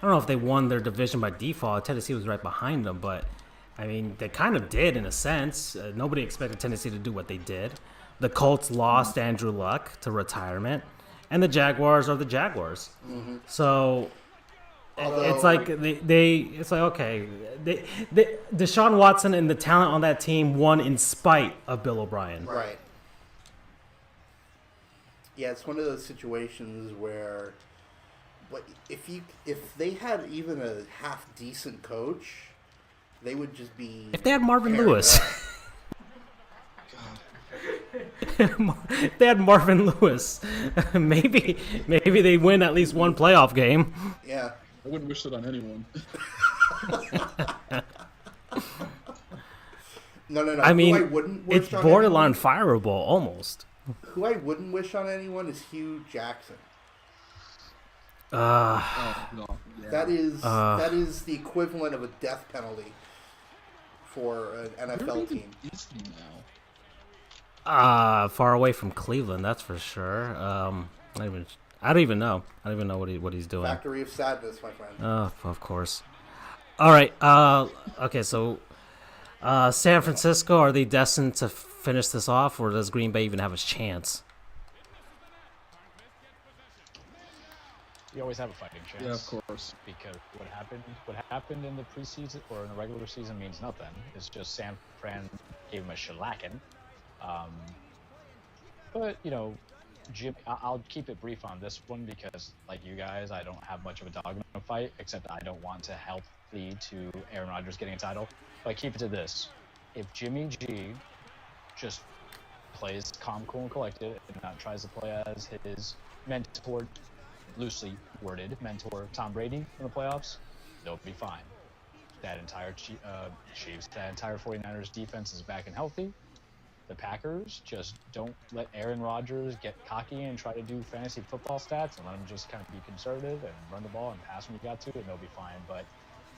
don't know if they won their division by default. Tennessee was right behind them, but I mean, they kind of did in a sense. Nobody expected Tennessee to do what they did. The Colts lost Andrew Luck to retirement, and the Jaguars are the Jaguars. Mm-hmm. So it's like it's like, okay, Deshaun Watson and the talent on that team won in spite of Bill O'Brien. Right. Yeah, it's one of those situations where, if they had even a half decent coach, they would just be. If they had Marvin Lewis. If they had Marvin Lewis, maybe they win at least one playoff game. Yeah. I wouldn't wish that on anyone. No. I mean, who I wouldn't wish it's on borderline anyone, fireable almost. Who I wouldn't wish on anyone is Hugh Jackson. Oh, no. Yeah. That is the equivalent of a death penalty for an NFL team. Is he now? Far away from Cleveland, that's for sure. I don't even know. I don't even know what he's doing. Factory of sadness, my friend. Of course. All right. Okay. So, San Francisco, are they destined to finish this off, or does Green Bay even have a chance? You always have a fighting chance. Yeah, of course. Because what happened in the preseason or in the regular season means nothing. It's just San Fran gave him a shellacking. But Jim, I'll keep it brief on this one because, like you guys, I don't have much of a dog in the fight, except I don't want to help lead to Aaron Rodgers getting a title. But I keep it to this: if Jimmy G just plays calm, cool, and collected, and not tries to play as his mentor, loosely worded mentor Tom Brady in the playoffs, they'll be fine. That entire Chiefs, that entire 49ers defense is back and healthy. The Packers just don't let Aaron Rodgers get cocky and try to do fantasy football stats, and let him just kind of be conservative and run the ball and pass when you got to, and they'll be fine. But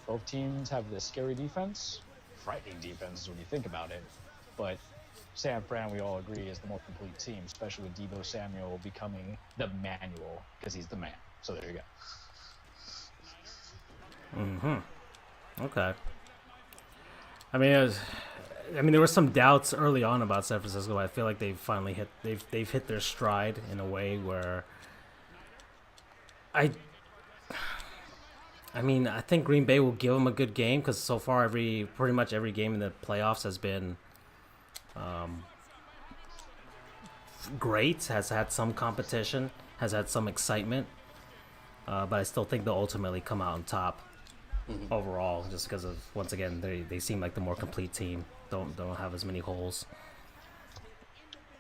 both teams have this scary defense, frightening defense when you think about it. but San Fran, we all agree, is the more complete team, especially with Deebo Samuel becoming the manual because he's the man. So there you go. Okay. I mean, there were some doubts early on about San Francisco. But I feel like they've finally they've hit their stride in a way where I think Green Bay will give them a good game because so far pretty much every game in the playoffs has been great, has had some competition, has had some excitement, but I still think they'll ultimately come out on top overall, just because of, once again, they seem like the more complete team. Don't have as many holes.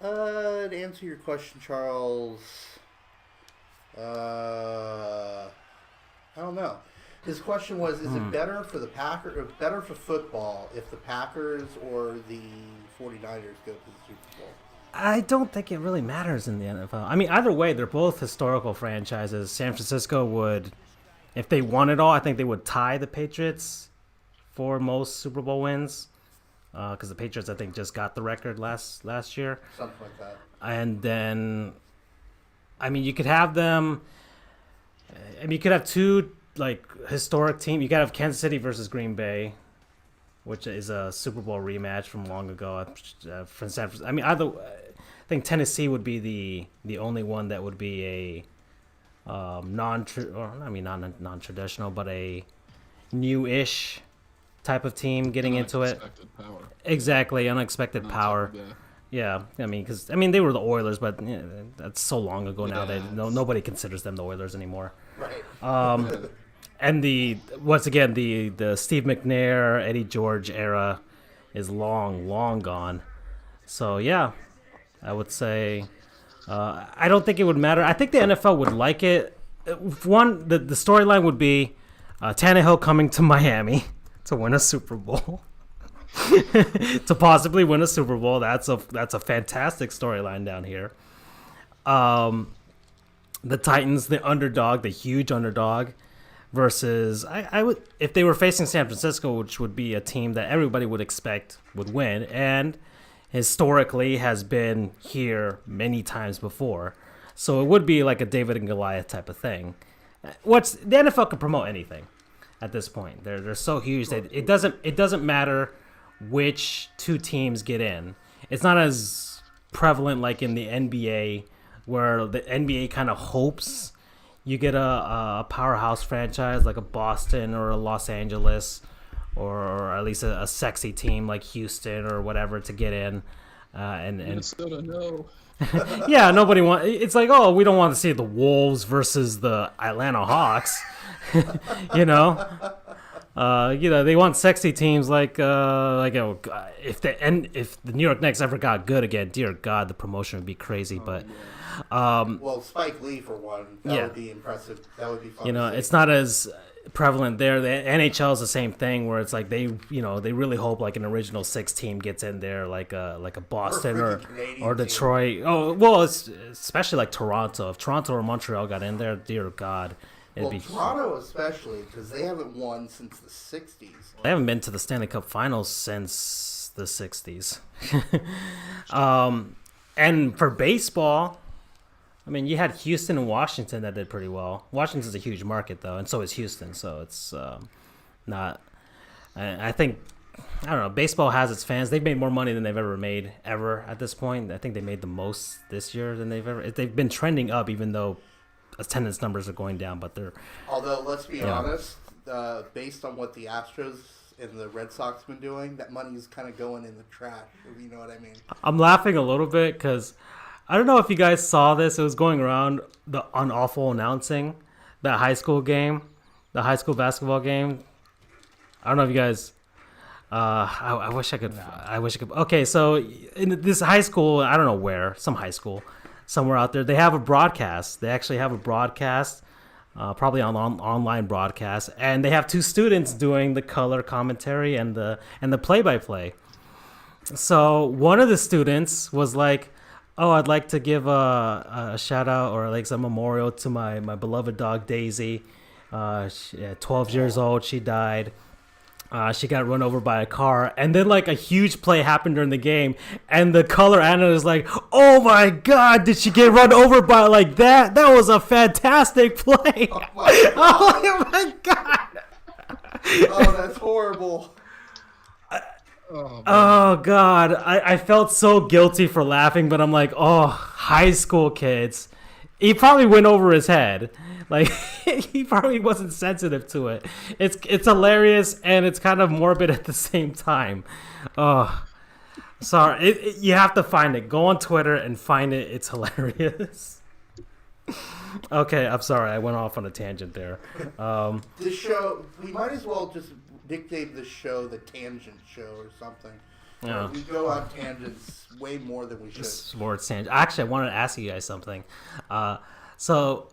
To answer your question, Charles, I don't know. His question was: is it better for the Packers, or better for football, if the Packers or the 49ers go to the Super Bowl? I don't think it really matters in the NFL. I mean, either way, they're both historical franchises. San Francisco would, if they won it all, I think they would tie the Patriots for most Super Bowl wins, because the Patriots, I think, just got the record last year. Something like that. And then, I mean, you could have them. I mean, you could have two historic teams. You could have Kansas City versus Green Bay, which is a Super Bowl rematch from long ago. From San Francisco. I mean, I think Tennessee would be the only one that would be a non-traditional, but a new-ish type of team getting into it. Unexpected power. Exactly, unexpected power. Yeah, I mean, they were the Oilers, but that's so long ago now that nobody considers them the Oilers anymore. Right. And once again, the Steve McNair, Eddie George era is long gone. So yeah, I would say I don't think it would matter. I think the NFL would like it. One, the storyline would be Tannehill coming to Miami to win a Super Bowl. To possibly win a Super Bowl. That's a fantastic storyline down here. The Titans, the underdog, the huge underdog, versus I would, if they were facing San Francisco, which would be a team that everybody would expect would win, and historically has been here many times before. So it would be like a David and Goliath type of thing. The NFL can promote anything at this point. They're so huge that it doesn't matter which two teams get in. It's not as prevalent like in the NBA, where the NBA kind of hopes you get a powerhouse franchise like a Boston or a Los Angeles, or at least a sexy team like Houston or whatever to get in. And Minnesota, no. Yeah, nobody wants. It's like, oh, we don't want to see the Wolves versus the Atlanta Hawks. You know, they want sexy teams if the New York Knicks ever got good again, dear God, the promotion would be crazy. But well, Spike Lee for one, that would be impressive. That would be fun. It's not as prevalent there. The NHL is the same thing, where it's like they really hope like an original six team gets in there, like a Boston or Detroit. Team. Oh well, it's especially like Toronto. If Toronto or Montreal got in there, dear God. Toronto especially, because they haven't won since the 60s. They haven't been to the Stanley Cup Finals since the 60s. And for baseball, I mean, you had Houston and Washington that did pretty well. Washington's a huge market, though, and so is Houston. So it's not... I think, I don't know, baseball has its fans. They've made more money than they've ever made, ever, at this point. I think they made the most this year than they've ever... They've been trending up, even though attendance numbers are going down, but they're... Although, let's be honest, based on what the Astros and the Red Sox been doing, that money's kind of going in the trash, if you know what I mean. I'm laughing a little bit because I don't know if you guys saw this. It was going around the unawful announcing that high school game, the high school basketball game. I don't know if you guys... I wish I could... No. I wish I could... Okay, so in this high school, I don't know where, some high school, somewhere out there, they have a broadcast. They actually have a broadcast, probably on online broadcast, and they have two students doing the color commentary and the play-by-play. So one of the students was like, "Oh, I'd like to give a shout out or like some memorial to my beloved dog Daisy. 12 years old, she died." she got run over by a car, and then like a huge play happened during the game, and the color analyst is like, "Oh my God, did she get run over by like that? That was a fantastic play!" Oh my God! Oh, that's horrible. Oh God, I felt so guilty for laughing, but I'm like, oh, high school kids. He probably went over his head. Like he probably wasn't sensitive to it. It's hilarious and it's kind of morbid at the same time. Oh, sorry. You have to find it. Go on Twitter and find it. It's hilarious. Okay, I'm sorry. I went off on a tangent there. This show, we might as well just nickname this show the Tangent Show or something. Yeah. We go on tangents way more than we should. Sports tangent. Actually, I wanted to ask you guys something. So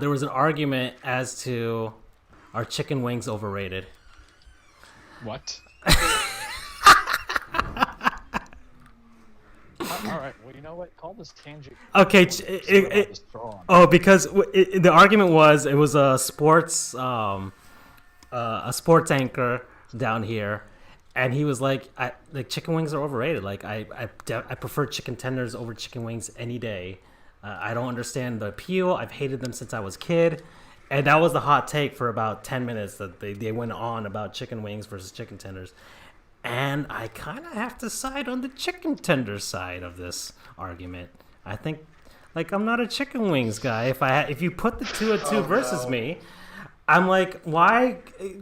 there was an argument as to are chicken wings overrated? What? All right. Well, you know what? Call this tangent. Okay. Because the argument was it was a sports anchor down here, and he was like, chicken wings are overrated. Like I prefer chicken tenders over chicken wings any day. I don't understand the appeal. I've hated them since I was a kid. And that was the hot take for about 10 minutes that they went on about chicken wings versus chicken tenders. And I kind of have to side on the chicken tender side of this argument. I think, like, I'm not a chicken wings guy. If you put the two at two versus me, I'm like, why?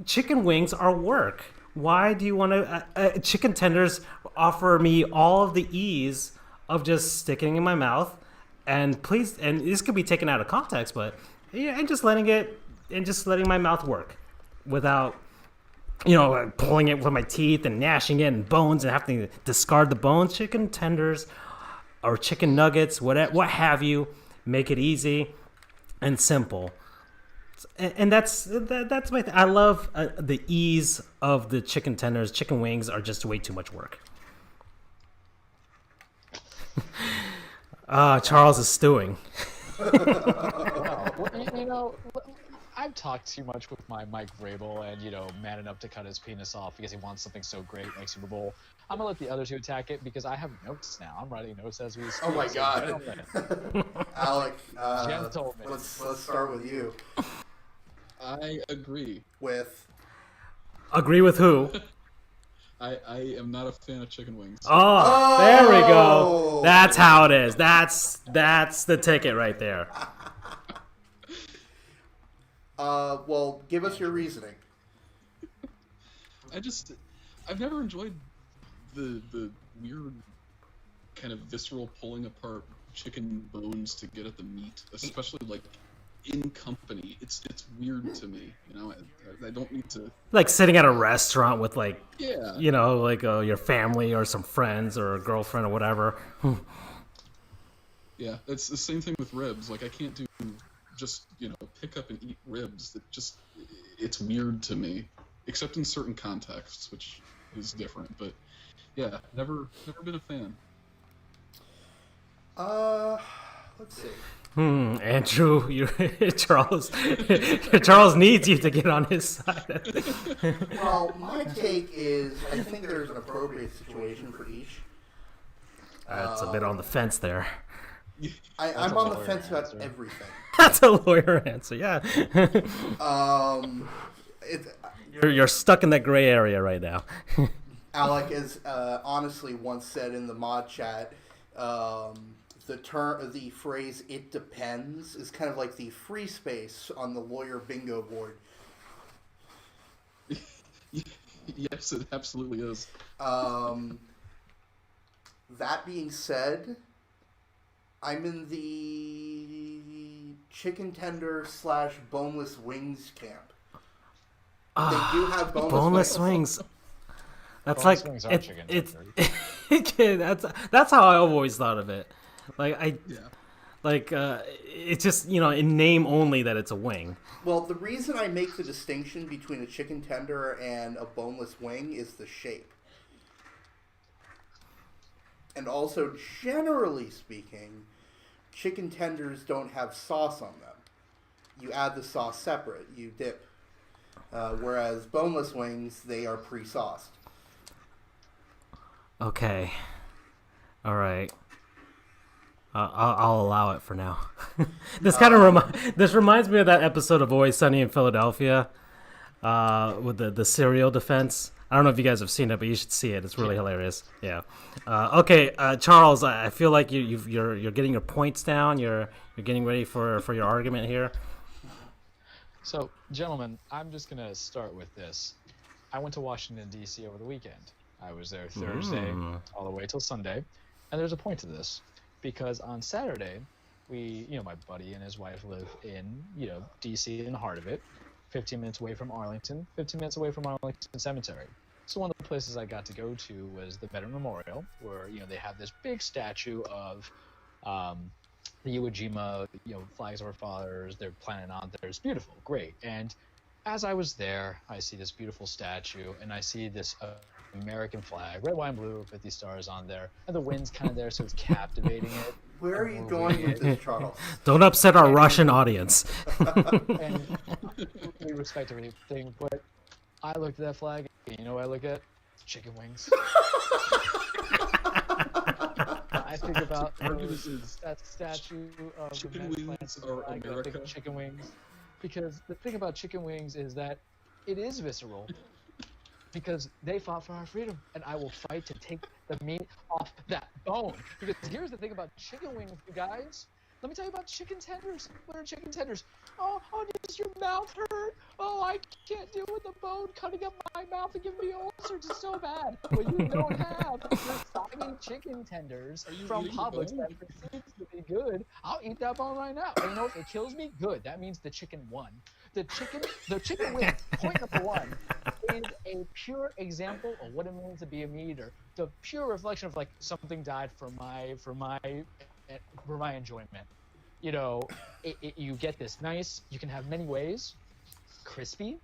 Chicken wings are work. Why do you want to? Chicken tenders offer me all of the ease of just sticking in my mouth. And please, and this could be taken out of context, but yeah, and just letting my mouth work without, pulling it with my teeth and gnashing it and bones and having to discard the bones. Chicken tenders or chicken nuggets, what have you, make it easy and simple. And that's my thing. I love the ease of the chicken tenders. Chicken wings are just way too much work. Charles is stewing. Well, I've talked too much with my Mike Vrabel and, man enough to cut his penis off because he wants something so great like Super Bowl. I'm going to let the others who attack it because I have notes now. I'm writing notes as we speak. Oh my God. Alec, Gentlemen. let's start with you. I agree. Agree with who? I am not a fan of chicken wings. Oh, there we go. That's how it is. That's the ticket right there. Well, give us your reasoning. I've never enjoyed the weird kind of visceral pulling apart chicken bones to get at the meat, especially like in company. It's weird to me. I don't need to, like sitting at a restaurant with like, yeah, your family or some friends or a girlfriend or whatever. Yeah, it's the same thing with ribs. Like I can't do just pick up and eat ribs. It's weird to me, except in certain contexts, which is different. But yeah, never been a fan. Let's see. Andrew, Charles needs you to get on his side. Well, my take is I think there's an appropriate situation for each. That's a bit on the fence there. I'm on the fence about everything. That's a lawyer answer, yeah. You're stuck in that gray area right now. Alec, as honestly once said in the mod chat, the phrase "it depends" is kind of like the free space on the lawyer bingo board. Yes, it absolutely is. That being said, I'm in the chicken tender / boneless wings camp. They do have boneless wings. That's Boneless like wings are chicken it's that's how I always thought of it. Like Yeah. it's just in name only that it's a wing. Well, the reason I make the distinction between a chicken tender and a boneless wing is the shape. And also, generally speaking, chicken tenders don't have sauce on them. You add the sauce separate. You dip. whereas boneless wings, they are pre-sauced. Okay. All right. I'll allow it for now. This reminds me of that episode of Always Sunny in Philadelphia, with the cereal defense. I don't know if you guys have seen it, but you should see it. It's really hilarious. Yeah. Okay, Charles. I feel like you're getting your points down. You're getting ready for your argument here. So, gentlemen, I'm just going to start with this. I went to Washington, D.C. over the weekend. I was there Thursday all the way till Sunday. And there's a point to this. Because on Saturday, my buddy and his wife live in, D.C. in the heart of it, 15 minutes away from Arlington, 15 minutes away from Arlington Cemetery. So one of the places I got to go to was the Veteran Memorial, where, they have this big statue of the Iwo Jima, flags of our fathers. They're planted on there. It's beautiful, great. And as I was there, I see this beautiful statue, and I see this American flag, red, white, and blue, 50 stars on there, and the wind's kind of there, so it's captivating it. Where are you going with this, Charles? Don't upset our Russian audience. And we respect everything, but I looked at that flag, and you know what I look at? Chicken wings. I think about that statue of chicken the wings are America. Chicken wings, because the thing about chicken wings is that it is visceral. Because they fought for our freedom, and I will fight to take the meat off that bone. Because here's the thing about chicken wings, you guys. Let me tell you about chicken tenders. What are chicken tenders? Oh, does your mouth hurt? Oh, I can't deal with the bone cutting up my mouth and giving me ulcers. It's so bad. Well, you don't have your soggy chicken tenders from Publix that proceeds to be good. I'll eat that bone right now. And you know what? It kills me. Good. That means the chicken won. The chicken wing, point number one, is a pure example of what it means to be a meat eater. The pure reflection of something died for my enjoyment. You get this nice. You can have many ways: crispy,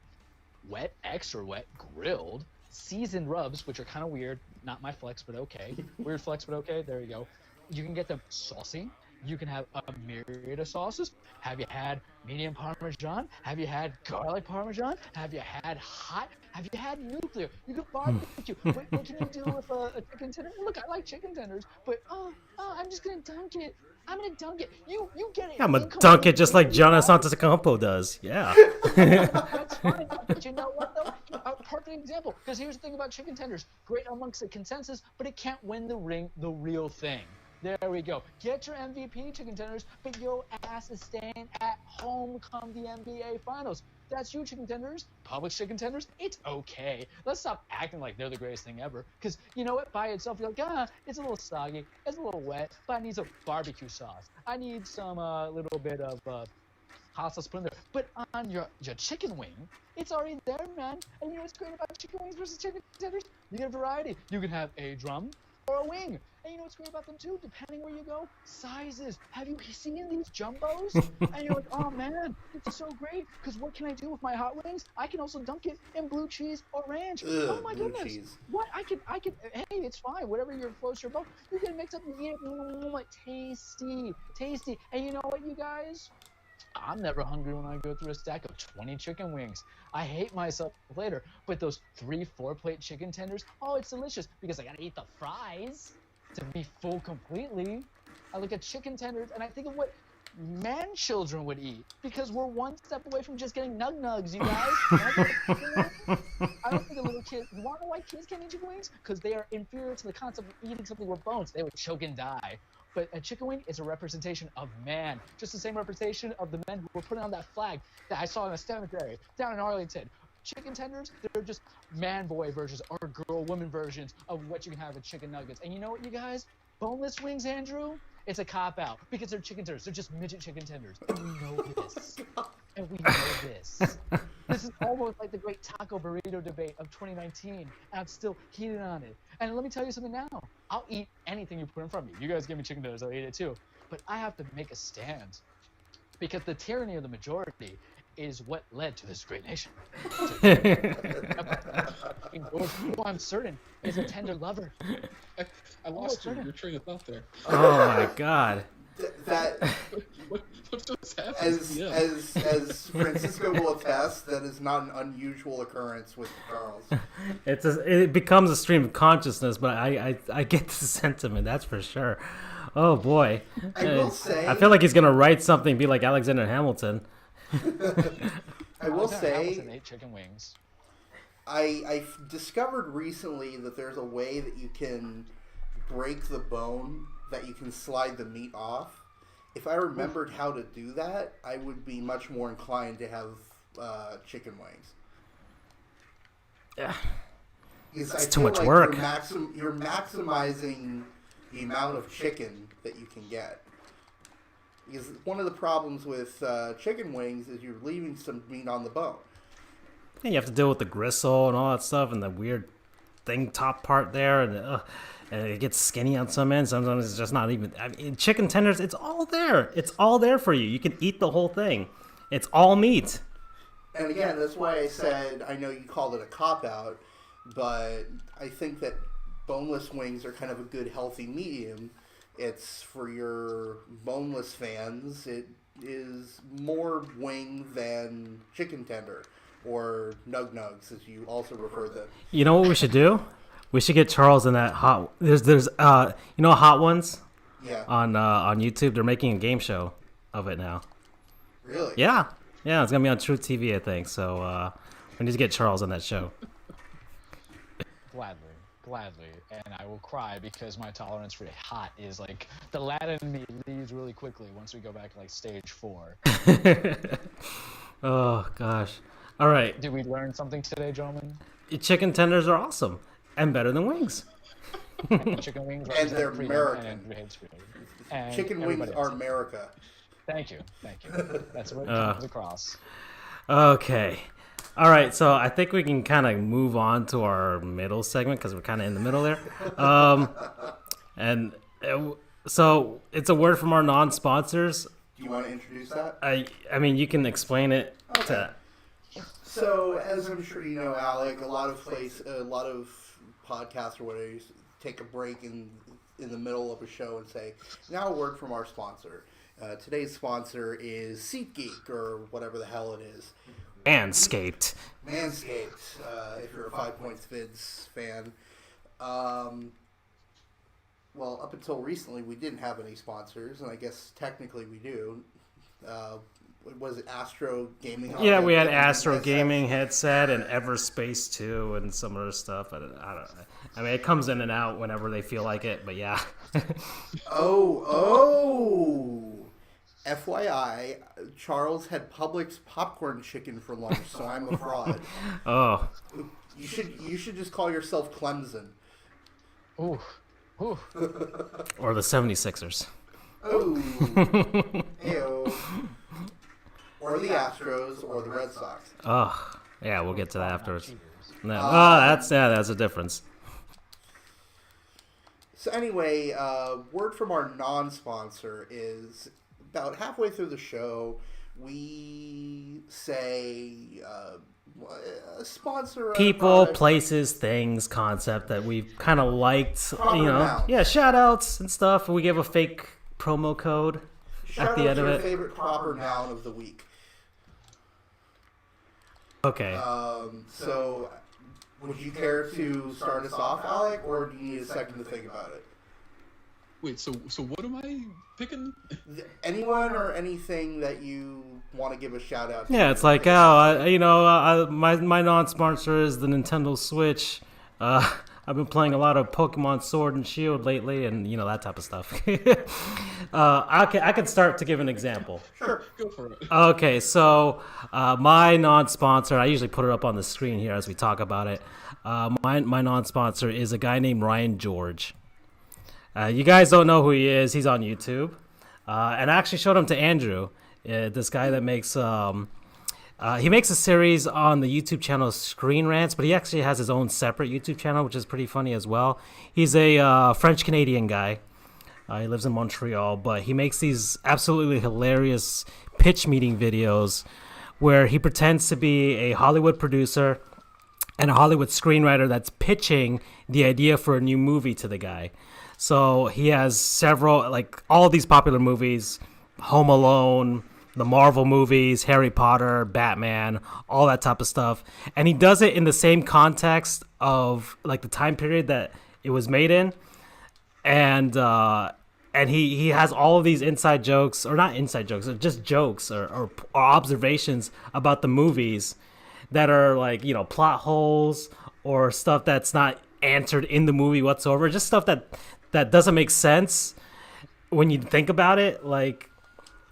wet, extra wet, grilled, seasoned rubs, which are kind of weird. Not my flex, but okay. Weird flex, but okay. There you go. You can get them saucy. You can have a myriad of sauces. Have you had medium Parmesan? Have you had garlic Parmesan? Have you had hot? Have you had nuclear? You can barbecue. What can you do with a chicken tender? Look, I like chicken tenders, but I'm just gonna dunk it. I'm gonna dunk it. You get it. I'm gonna dunk it just like Giannis Antetokounmpo does. Yeah. That's fine. But you know what, though? A perfect example. Because here's the thing about chicken tenders. Great amongst the consensus, but it can't win the real thing. There we go. Get your MVP chicken tenders, but your ass is staying at home come the NBA Finals. That's you, chicken tenders. Publix chicken tenders, it's okay. Let's stop acting like they're the greatest thing ever. Because you know what? By itself, you're like, it's a little soggy, it's a little wet, but I need some barbecue sauce. I need some little bit of hot sauce put in there. But on your chicken wing, it's already there, man. And you know what's great about chicken wings versus chicken tenders? You get a variety. You can have a drum or a wing. And you know what's great about them too? Depending where you go, sizes. Have you seen these jumbos? And you're like, oh man, it's so great. Because what can I do with my hot wings? I can also dunk it in blue cheese or ranch. Oh my goodness. Cheese. What? I can. Hey, it's fine. Whatever floats your boat. You can mix up and eat it. Tasty. And you know what, you guys? I'm never hungry when I go through a stack of 20 chicken wings. I hate myself later. But those 3-4 plate chicken tenders, it's delicious because I gotta eat the fries to be full completely. I look at chicken tenders and I think of what man-children would eat because we're one step away from just getting nug-nugs, you guys. I don't think a little kid, you wanna know why kids can't eat chicken wings? Because they are inferior to the concept of eating something with bones. They would choke and die. But a chicken wing is a representation of man, just the same representation of the men who were putting on that flag that I saw in a cemetery down in Arlington. Chicken tenders, they're just man-boy versions or girl-woman versions of what you can have with chicken nuggets. And you know what, you guys? Boneless wings, Andrew? It's a cop-out because they're chicken tenders. They're just midget chicken tenders. And we know this. This is almost like the great taco burrito debate of 2019, and I'm still heated on it. And let me tell you something now. I'll eat anything you put in front of me. You guys give me chicken tenders, I'll eat it too. But I have to make a stand because the tyranny of the majority is what led to this great nation. Who I'm certain is a tender lover. I lost your train of thought there. Oh my God. That What just happens. Yeah. as Francisco will attest, that is not an unusual occurrence with Charles. It becomes a stream of consciousness, but I get the sentiment, that's for sure. Oh boy, I will say, I feel like he's gonna write something, be like Alexander Hamilton. I will say, Hamilton ate chicken wings. I discovered recently that there's a way that you can break the bone, that you can slide the meat off. If I remembered how to do that, I would be much more inclined to have chicken wings. Yeah. Because It's I too feel much like work. You're maximizing the amount of chicken that you can get. Because one of the problems with chicken wings is you're leaving some meat on the bone. And you have to deal with the gristle and all that stuff, and the weird thing top part there, and it gets skinny on some ends. Sometimes it's just not even. I mean, chicken tenders, it's all there. It's all there for you. You can eat the whole thing. It's all meat. And again, that's why I said, I know you called it a cop-out, but I think that boneless wings are kind of a good, healthy medium. It's for your boneless fans. It is more wing than chicken tender, or nug-nugs, as you also refer them. You know what we should do? We should get Charles in that hot. There's you know, Hot Ones Yeah. on YouTube. They're making a game show of it now. Really? Yeah, it's gonna be on True TV, I think. So we need to get Charles on that show. Gladly, and I will cry because my tolerance for hot is like the Latin in me leaves really quickly once we go back to like stage 4. Oh gosh. All right, Did we learn something today, gentlemen? chicken tenders are awesome and better than wings. Chicken wings And they're represent freedom American. and hate freedom. And Chicken wings everybody are else. America. Thank you. That's what comes across. Okay. All right, so I think we can kind of move on to our middle segment because we're kind of in the middle there. So it's a word from our non-sponsors. Do you want to introduce that? I mean, you can explain it. To, So, as I'm sure you know, Alec, a lot of podcasts or whatever, you take a break in the middle of a show and say, now a word from our sponsor. Today's sponsor is SeatGeek, or whatever the hell it is. Manscaped. Manscaped, if you're a 5 Points Vids fan. Well, up until recently, we didn't have any sponsors, and I guess technically we do. Was it Astro Gaming? Yeah, we had Astro Gaming headset and Everspace 2 and some other stuff. I don't know. I mean, it comes in and out whenever they feel like it, but yeah. Oh! FYI, Charles had Publix popcorn chicken for lunch, so I'm a fraud. Oh. You should just call yourself Clemson. Ooh. Or the 76ers. Oh. Ew. Or the Astros, or the Red Sox. Oh. Yeah, we'll get to that afterwards. No. That's a difference. So anyway, word from our non-sponsor is about halfway through the show, we say sponsor People, places, things, concept that we've kind of liked, Proper nouns. Yeah, shout outs and stuff. We give a fake promo code Shout at the out end to of your it. favorite proper noun of the week. Okay. So, would you care to start us off, Alec, or do you need a second to think about it? Wait, so what am I picking? Anyone or anything that you want to give a shout out to? Yeah, it's like, my non-sponsor is the Nintendo Switch. I've been playing a lot of Pokemon Sword and Shield lately, and that type of stuff. I can start to give an example. Sure. Go for it. Okay, so my non-sponsor, I usually put it up on the screen here as we talk about it. My non-sponsor is a guy named Ryan George. You guys don't know who he is. He's on YouTube. And I actually showed him to Andrew, this guy that makes... he makes a series on the YouTube channel Screen Rants, but he actually has his own separate YouTube channel, which is pretty funny as well. He's a French-Canadian guy. He lives in Montreal, but he makes these absolutely hilarious pitch meeting videos where he pretends to be a Hollywood producer and a Hollywood screenwriter that's pitching the idea for a new movie to the guy. So he has several, like all these popular movies, Home Alone, the Marvel movies, Harry Potter, Batman, all that type of stuff. And he does it in the same context of like the time period that it was made in. And he has all of these inside jokes, or not inside jokes, or just jokes or observations about the movies that are like, you know, plot holes or stuff that's not answered in the movie whatsoever. Just stuff that doesn't make sense when you think about it, like,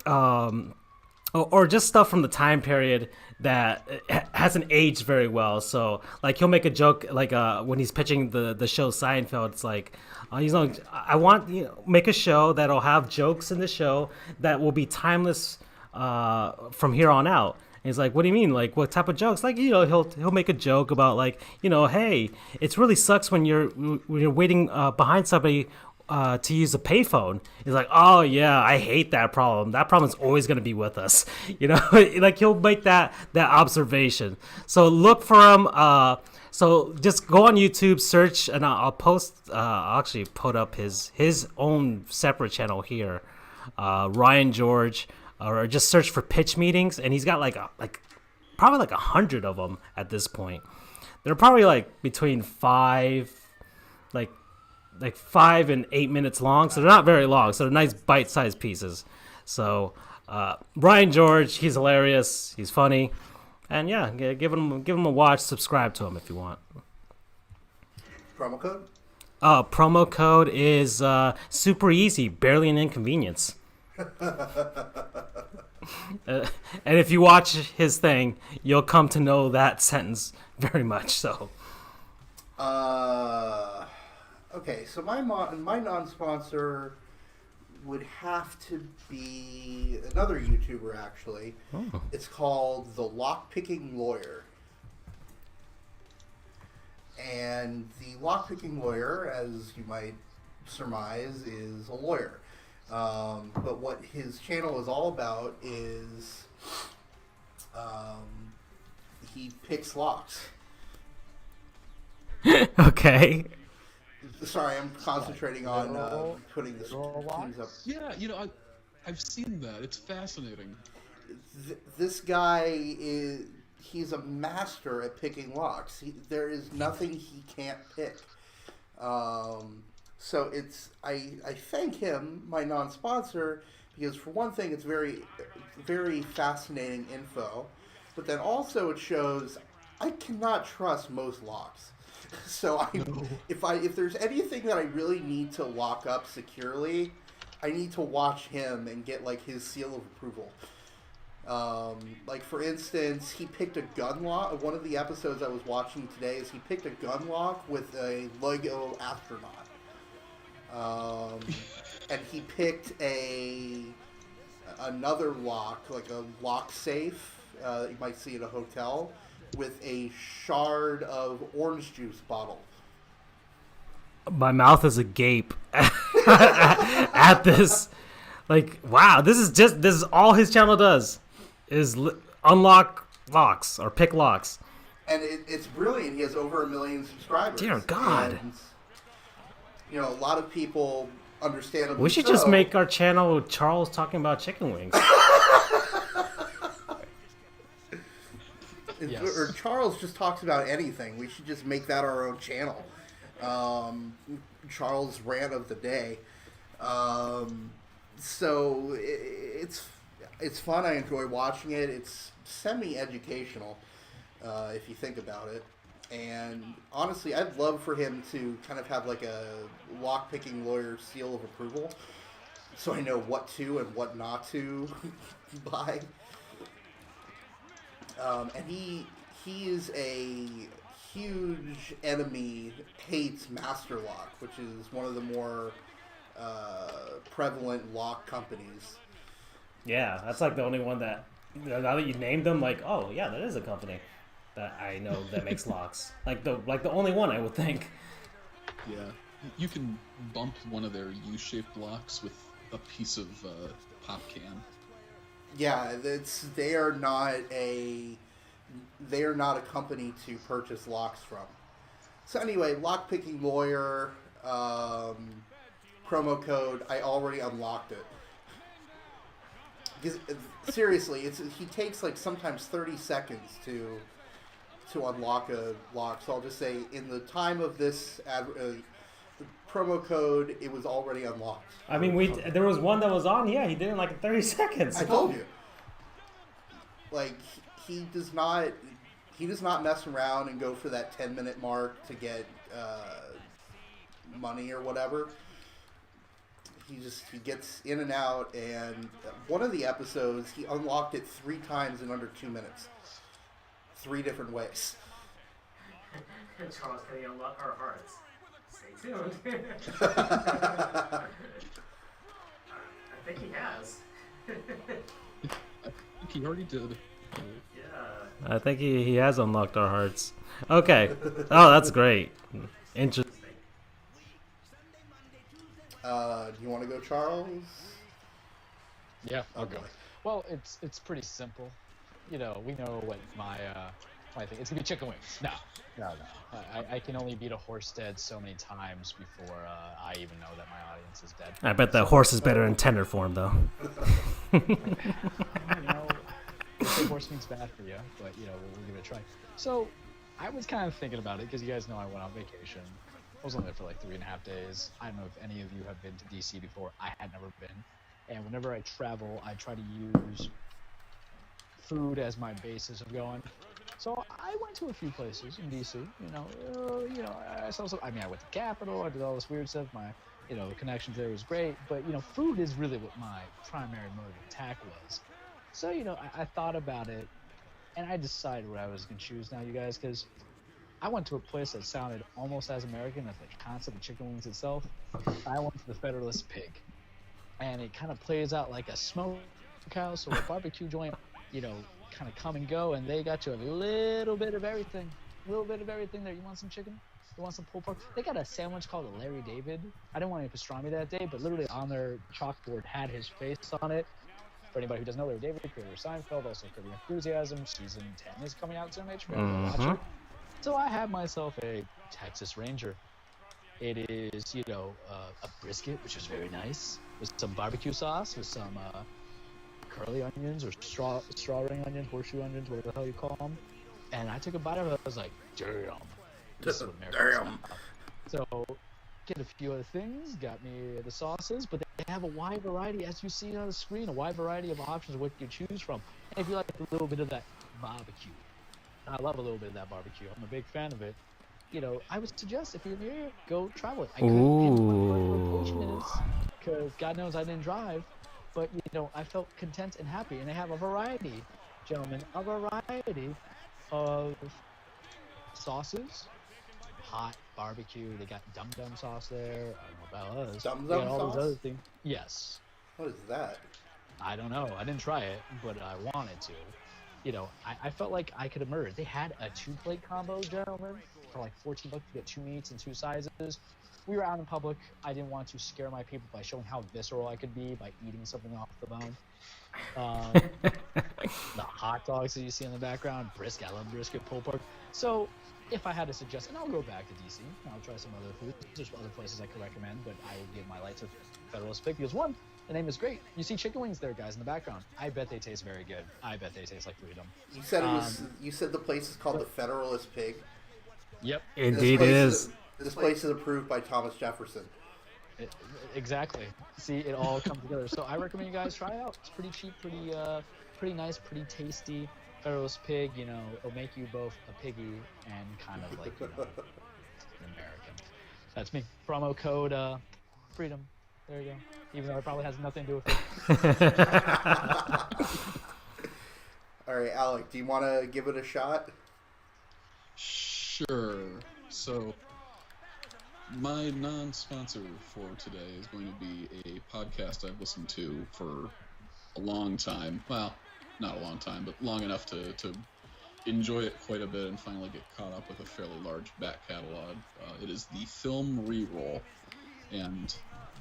or just stuff from the time period that hasn't aged very well. So, like, he'll make a joke, like, when he's pitching the show Seinfeld, it's like, he's like, I want, you know, make a show that'll have jokes in the show that will be timeless from here on out. And he's like, what do you mean? Like, what type of jokes? Like, you know, he'll make a joke about, like, you know, hey, it really sucks when you're waiting behind somebody to use a payphone. He's like, oh yeah, I hate that problem. That problem's always going to be with us. You know, like, he'll make that observation. So look for him. So just go on YouTube, search, and I'll post. I'll actually put up his own separate channel here, Ryan George, or just search for pitch meetings, and he's got probably 100 of them at this point. They're probably like between 5 and 8 minutes long, so they're not very long. So they're nice bite-sized pieces. So Ryan George, he's hilarious, he's funny, and yeah, give him a watch. Subscribe to him if you want. Promo code? Promo code is super easy, barely an inconvenience. And if you watch his thing, you'll come to know that sentence very much so. Okay, so my non-sponsor would have to be another YouTuber, actually. Oh. It's called The Lockpicking Lawyer. And the Lockpicking Lawyer, as you might surmise, is a lawyer. But what his channel is all about is he picks locks. Okay. Sorry, I'm concentrating on putting the teams up. Yeah, you know, I've seen that. It's fascinating. This guy he's a master at picking locks. There is nothing he can't pick. So I thank him, my non-sponsor, because for one thing, it's very, very fascinating info. But then also it shows I cannot trust most locks. So if there's anything that I really need to lock up securely, I need to watch him and get like his seal of approval. Like for instance, he picked a gun lock. One of the episodes I was watching today is he picked a gun lock with a Lego astronaut. And he picked another lock, like a lock safe that you might see at a hotel, with a shard of orange juice bottle. My mouth is agape at this. Like, wow, this is all his channel does, is unlock locks or pick locks. And it's brilliant. He has over 1 million subscribers. Dear God. And, you know, a lot of people understandably We should just make our channel with Charles talking about chicken wings. Yes. Or Charles just talks about anything. We should just make that our own channel. Charles' rant of the day. So it's fun. I enjoy watching it. It's semi-educational, if you think about it. And honestly, I'd love for him to kind of have like a lock-picking lawyer seal of approval, so I know what to and what not to buy. And he is a huge enemy, hates Master Lock, which is one of the more prevalent lock companies. Yeah, that's like the only one that, now that you named them, like, oh yeah, that is a company that I know that makes locks. Like the only one, I would think. Yeah, you can bump one of their U-shaped locks with a piece of pop can. Yeah, they are not a company to purchase locks from. So anyway, Lockpicking Lawyer, promo code. I already unlocked it. Because, seriously, he takes like sometimes 30 seconds to unlock a lock. So I'll just say, in the time of this the promo code, it was already unlocked. I mean, there was one that was on. Yeah, he did it in like 30 seconds. I told you. Like, he does not mess around and go for that 10-minute mark to get money or whatever. He gets in and out, and one of the episodes, he unlocked it 3 times in under 2 minutes. 3 different ways. Charles, can he unlock our hearts? Stay tuned. I think he has. I think he already did. Yeah. I think he has unlocked our hearts. Okay. Oh, that's great. Interesting. Do you want to go, Charles? Yeah, I'll go. Well, it's pretty simple. You know, we know what my thing. It's gonna be chicken wings. No. I can only beat a horse dead so many times before I even know that my audience is dead. I bet that horse is better in tender form, though. You know, they say horse meat's bad for you, but you know, we'll give it a try. So, I was kind of thinking about it because you guys know I went on vacation. I was only there for like 3.5 days. I don't know if any of you have been to DC before. I had never been. And whenever I travel, I try to use food as my basis of going. So I went to a few places in DC. I saw some. I mean, I went to Capitol. I did all this weird stuff. My, connections there was great. But food is really what my primary mode of attack was. So I thought about it, and I decided what I was gonna choose now, you guys, because I went to a place that sounded almost as American as the concept of chicken wings itself. I went to the Federalist Pig, and it kind of plays out like a smokehouse or a barbecue joint, kind of come and go, and they got you a little bit of everything. There. You want some chicken? You want some pulled pork? They got a sandwich called a Larry David. I didn't want any pastrami that day, but literally on their chalkboard had his face on it. For anybody who doesn't know, Larry David, creator of Seinfeld, also Curb Your Enthusiasm, season 10 is coming out soon, HBO. Watch it. So I have myself a Texas Ranger. It is, a brisket, which is very nice, with some barbecue sauce, with some curly onions or straw ring onions, horseshoe onions, whatever the hell you call them. And I took a bite of it. I was like, damn. This is what Americans have. So get a few other things, got me the sauces, but they have a wide variety, as you see on the screen, a wide variety of options of what you choose from. And if you like a little bit of that barbecue, I love a little bit of that barbecue. I'm a big fan of it. I would suggest if you're here, go travel it. I couldn't pinpoint what location it is, because God knows I didn't drive. But, I felt content and happy. And they have a variety, gentlemen, of sauces. Hot barbecue. They got Dum Dum sauce there. I don't know about us. Dum They got Dum all sauce? those other things. Yes. What is that? I don't know. I didn't try it, but I wanted to. I felt like I could have murdered. They had a 2-plate combo, gentlemen, for like $14 to get 2 meats and 2 sizes. We were out in public. I didn't want to scare my people by showing how visceral I could be by eating something off the bone. The hot dogs that you see in the background, brisket. I love brisket, pulled pork. So if I had to suggest, and I'll go back to DC, and I'll try some other food. There's other places I could recommend, but I would give my light to Federalist Pig because, one, the name is great. You see chicken wings there, guys, in the background. I bet they taste very good. I bet they taste like freedom. You said it was. You said the place is called the Federalist Pig. Yep. Indeed it is. This place is approved by Thomas Jefferson. Exactly. See, it all comes together. So I recommend you guys try it out. It's pretty cheap, pretty nice, pretty tasty. Federalist Pig, it'll make you both a piggy and kind of like, an American. That's me. Promo code freedom. There you go. Even though it probably has nothing to do with it. All right, Alec, do you want to give it a shot? Sure. So, my non-sponsor for today is going to be a podcast I've listened to for a long time. Well, not a long time, but long enough to enjoy it quite a bit and finally get caught up with a fairly large back catalog. It is the Film Reroll, and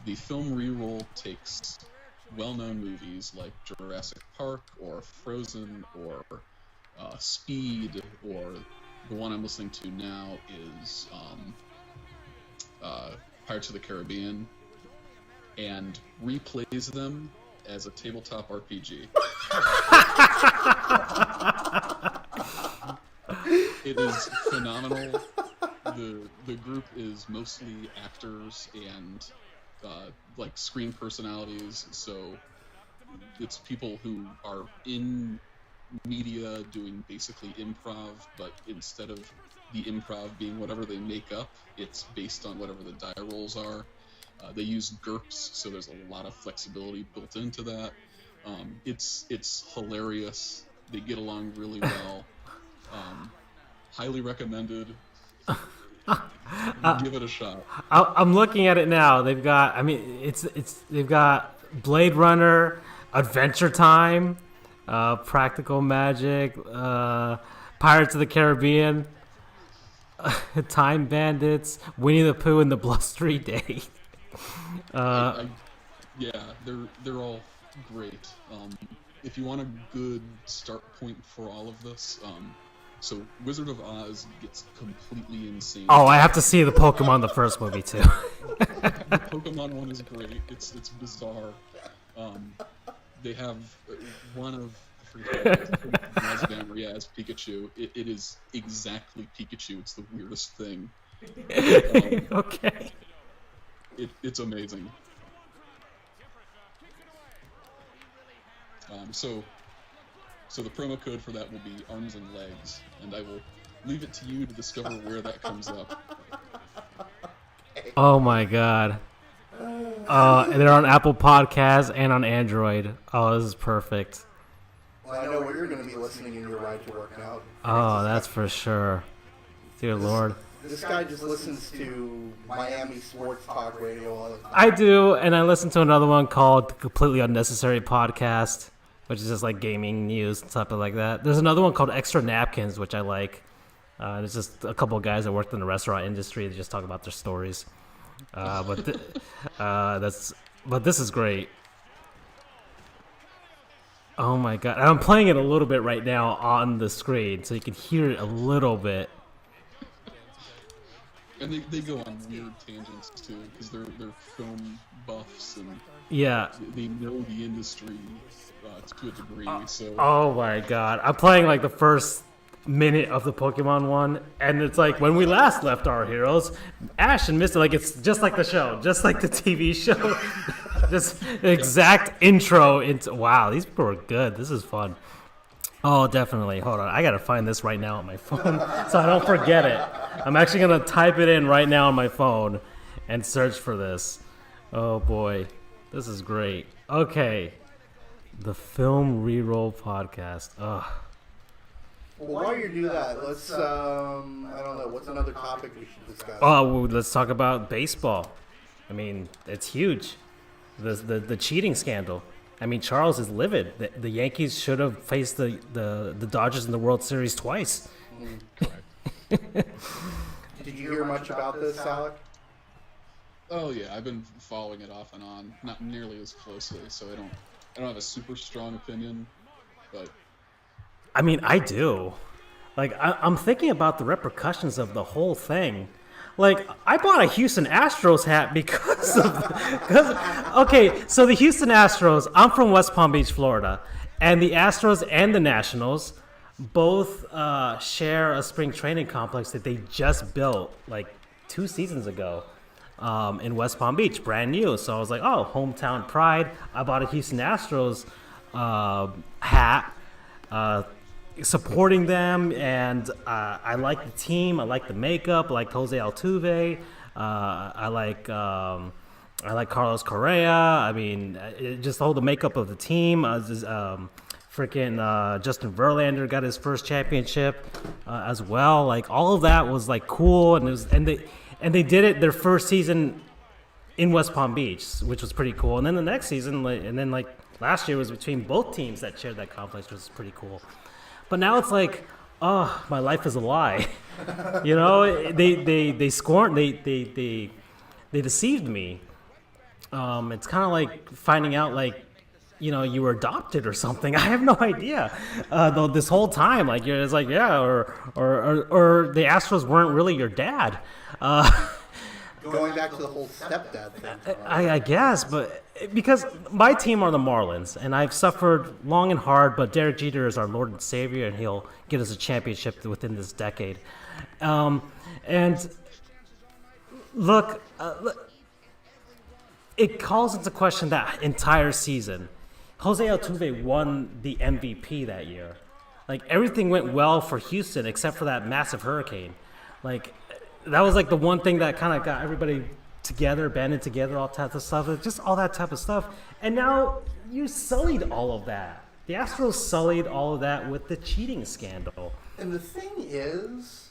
the Film Reroll takes well-known movies like Jurassic Park or Frozen or Speed, or the one I'm listening to now is Pirates of the Caribbean, and replays them as a tabletop RPG. It is phenomenal. The group is mostly actors and like screen personalities, so it's people who are in media doing basically improv, but instead of the improv being whatever they make up, it's based on whatever the die rolls are. They use GURPS, so there's a lot of flexibility built into that. It's hilarious. They get along really well. Highly recommended. Give it a shot. I'm looking at it now. They've got, I mean, they've got Blade Runner, Adventure Time, Practical Magic, Pirates of the Caribbean, Time Bandits, Winnie the Pooh, and the Blustery Day. Yeah, they're all great. If you want a good start point for all of this, so Wizard of Oz gets completely insane. Oh, I have to see the Pokemon, the first movie too. The Pokemon one is great. It's bizarre. They have one of Razagam as Pikachu. It is exactly Pikachu. It's the weirdest thing. Okay. It's amazing. So the promo code for that will be arms and legs, and I will leave it to you to discover where that comes up. Oh my god. And they're on Apple Podcasts and on Android. Oh, this is perfect. Well, I know where you're going to be listening in your ride to work out. Oh, that's for sure. Dear Lord. This guy just listens to Miami sports talk radio all the time. I do, and I listen to another one called The Completely Unnecessary Podcast, which is just like gaming news and stuff like that. There's another one called Extra Napkins, which I like. It's just a couple of guys that worked in the restaurant industry that just talk about their stories. But this is great. Oh my god! I'm playing it a little bit right now on the screen, so you can hear it a little bit. And they go on weird tangents too, because they're film buffs and Yeah. they know the industry to a degree. So Oh my god! I'm playing like the first minute of the Pokemon one, and it's like when we last left our heroes, Ash and Misty. Like it's just like the show, just like the TV show. Just the exact intro into. Wow, these people are good. This is fun. Oh, definitely. Hold on. I got to find this right now on my phone so I don't forget it. I'm actually going to type it in right now on my phone and search for this. Oh, boy. This is great. Okay. The Film Reroll Podcast. Ugh. Well, while you do that, let's, I don't know, what's another topic we should discuss? Oh, well, let's talk about baseball. I mean, it's huge. The cheating scandal. I mean, Charles is livid. The Yankees should have faced the Dodgers in the World Series twice. Did you hear much about this, Alec? Oh yeah, I've been following it off and on, not nearly as closely, so I don't have a super strong opinion, but I mean, I do. Like, I'm thinking about the repercussions of the whole thing. Like, I bought a Houston Astros hat because okay, so the Houston Astros, I'm from West Palm Beach, Florida, and the Astros and the Nationals both share a spring training complex that they just built like 2 seasons ago in West Palm Beach, brand new. So I was like, oh, hometown pride. I bought a Houston Astros hat. Supporting them, and I like the team. I like the makeup. I like Jose Altuve. I like Carlos Correa. I mean, just all the makeup of the team. Freaking Justin Verlander got his first championship as well. Like all of that was like cool, and they did it their first season in West Palm Beach, which was pretty cool. And then the next season, and then like last year was between both teams that shared that complex, which was pretty cool. But now it's like, oh, my life is a lie. You know, they scorned, they deceived me. It's kind of like finding out, like, you know, you were adopted or something. I have no idea. Though this whole time, like, it's like, yeah, or the Astros weren't really your dad. Go Going back to the whole stepdad thing. I guess, but because my team are the Marlins, and I've suffered long and hard, but Derek Jeter is our Lord and Savior, and he'll get us a championship within this decade. And look, it calls into question that entire season. Jose Altuve won the MVP that year. Like, everything went well for Houston except for that massive hurricane. Like, that was like the one thing that kind of got everybody together, banded together, all types of stuff, just all that type of stuff. And now you sullied all of that. The Astros sullied all of that with the cheating scandal. And the thing is,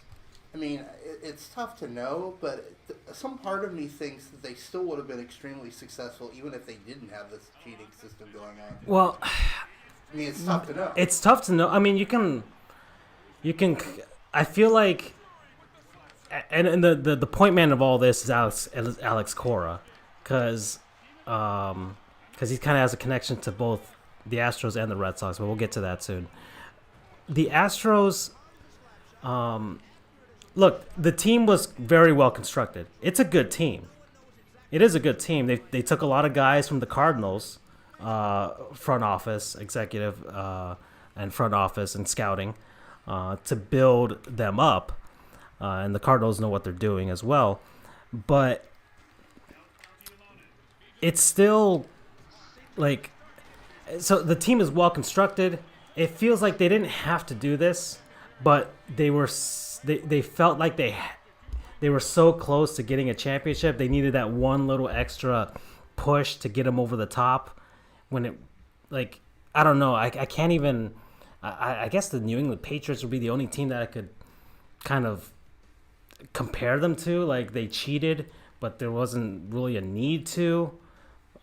I mean, it's tough to know, but some part of me thinks that they still would have been extremely successful even if they didn't have this cheating system going on. Well, I mean, it's tough to know. it's tough to know. I mean, you can. I feel like, and the point man of all this is Alex Cora, because he kind of has a connection to both the Astros and the Red Sox, but we'll get to that soon. The Astros, look, the team was very well constructed. It's a good team. It is a good team. They took a lot of guys from the Cardinals, front office, executive, and front office and scouting, to build them up. And the Cardinals know what they're doing as well. But it's still like, so the team is well constructed. It feels like they didn't have to do this, but they felt like they were so close to getting a championship. They needed that one little extra push to get them over the top. When it, like, I don't know. I can't even. I guess the New England Patriots would be the only team that I could kind of compare them to. Like, they cheated, but there wasn't really a need to,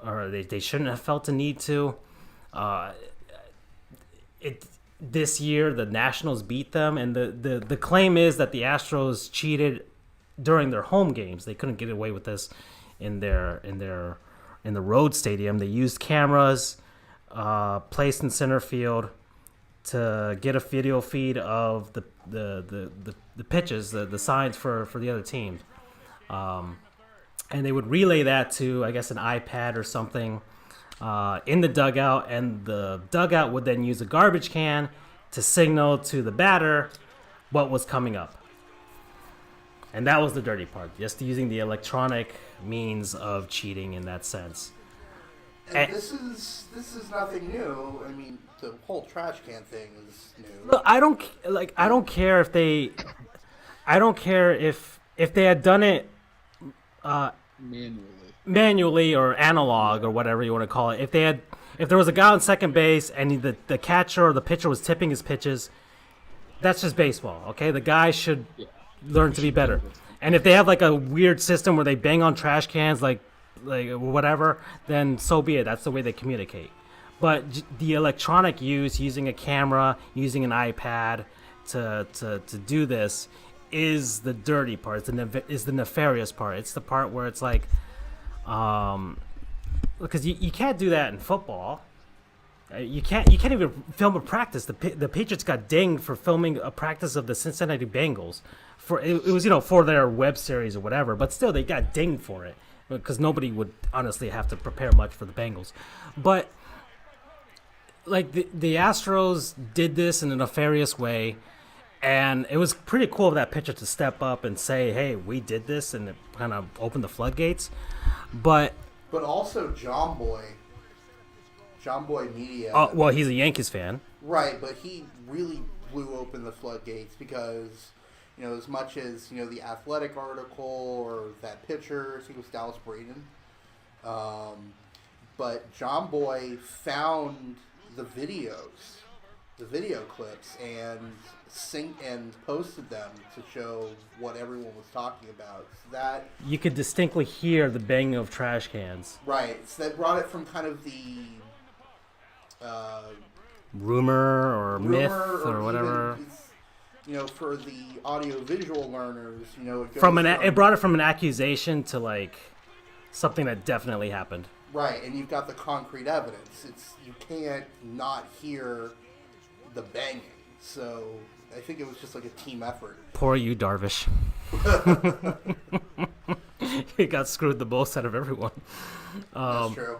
or they shouldn't have felt a need to. This year the Nationals beat them, and the claim is that the Astros cheated during their home games. They couldn't get away with this in the road stadium. They used cameras placed in center field to get a video feed of the pitches, the signs for the other teams, and they would relay that to, I guess, an iPad or something in the dugout, and the dugout would then use a garbage can to signal to the batter what was coming up. And that was the dirty part, just using the electronic means of cheating in that sense. And this is nothing new. I mean, the whole trash can thing is new. Look, I don't care if they had done it manually or analog or whatever you want to call it. If there was a guy on second base and the catcher or the pitcher was tipping his pitches, that's just baseball, okay? The guy should learn to be better. And if they have like a weird system where they bang on trash cans like whatever, then so be it. That's the way they communicate. But the electronic use, using a camera, using an iPad to do this, is the dirty part. Is the nefarious part. It's the part where it's like, because you can't do that in football. You can't even film a practice. The Patriots got dinged for filming a practice of the Cincinnati Bengals. It was for their web series or whatever, but still they got dinged for it because nobody would honestly have to prepare much for the Bengals. But like the Astros did this in a nefarious way, and it was pretty cool of that pitcher to step up and say, "Hey, we did this," and it kind of opened the floodgates. But also John Boy Media. Well, he's a Yankees fan, right? But he really blew open the floodgates because, as much as the Athletic article or that pitcher, I think it was Dallas Braden. But John Boy found the video clips, and posted them to show what everyone was talking about. So that you could distinctly hear the banging of trash cans. Right. So that brought it from kind of the rumor or myth or whatever. For the audio-visual learners, it brought it from an accusation to like something that definitely happened. Right, and you've got the concrete evidence. You can't not hear the banging. So I think it was just like a team effort. Poor you, Darvish. he got screwed the most out of everyone. That's true.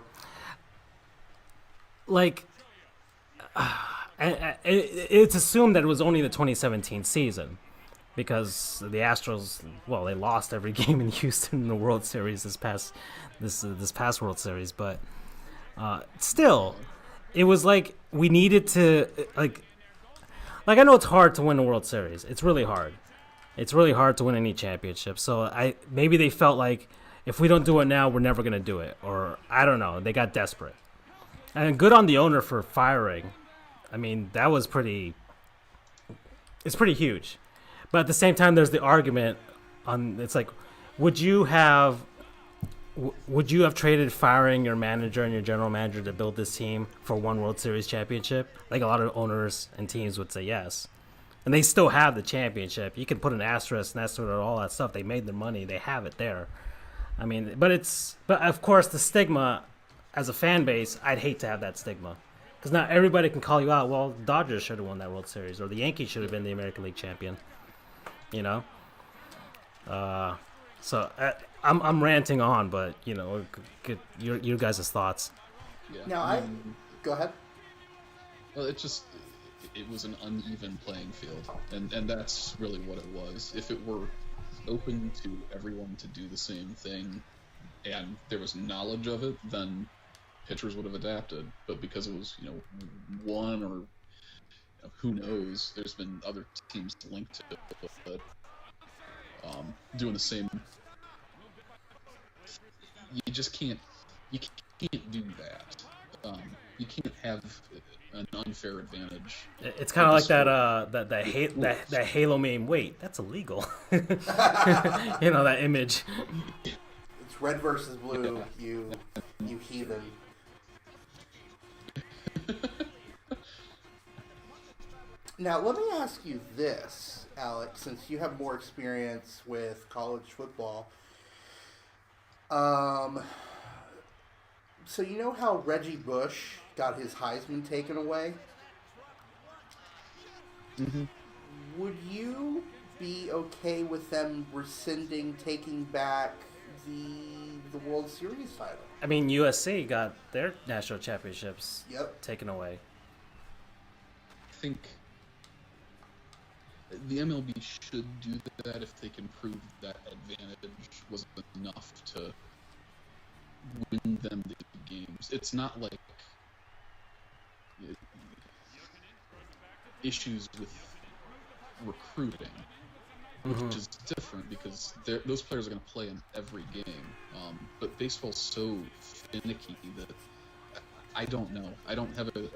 Like, it's assumed that it was only the 2017 season because the Astros, well, they lost every game in Houston in the World Series this past World Series, but still, it was like we needed to like I know it's hard to win a World Series. It's really hard. It's really hard to win any championship. So maybe they felt like if we don't do it now, we're never gonna do it, or I don't know. They got desperate. And good on the owner for firing. I mean, that was pretty. It's pretty huge, but at the same time, there's the argument on. It's like, would you have traded firing your manager and your general manager to build this team for one World Series championship? Like a lot of owners and teams would say yes, and they still have the championship. You can put an asterisk next to it, all that stuff. They made the money. They have it there. I mean, but of course the stigma. As a fan base, I'd hate to have that stigma. Because not everybody can call you out, well, the Dodgers should have won that World Series, or the Yankees should have been the American League champion. You know? So I'm ranting on, but, you know, get your guys' thoughts. Yeah. Now, go ahead. Well, it was an uneven playing field, and that's really what it was. If it were open to everyone to do the same thing, and there was knowledge of it, then pitchers would have adapted. But because it was, one or who knows, there's been other teams linked to it, but doing the same. You just can't. You can't do that. You can't have an unfair advantage. It's kind of like that Halo meme. Wait, that's illegal. That image. It's red versus blue. You heathen. Now, let me ask you this, Alex, since you have more experience with college football. So you know how Reggie Bush got his Heisman taken away? Mm-hmm. Would you be okay with them rescinding taking back the World Series title? I mean, USC got their national championships taken away. I think the MLB should do that if they can prove that advantage was enough to win them the games. It's not like issues with recruiting, which is different because those players are going to play in every game. But baseball's so finicky that I don't know. I don't have a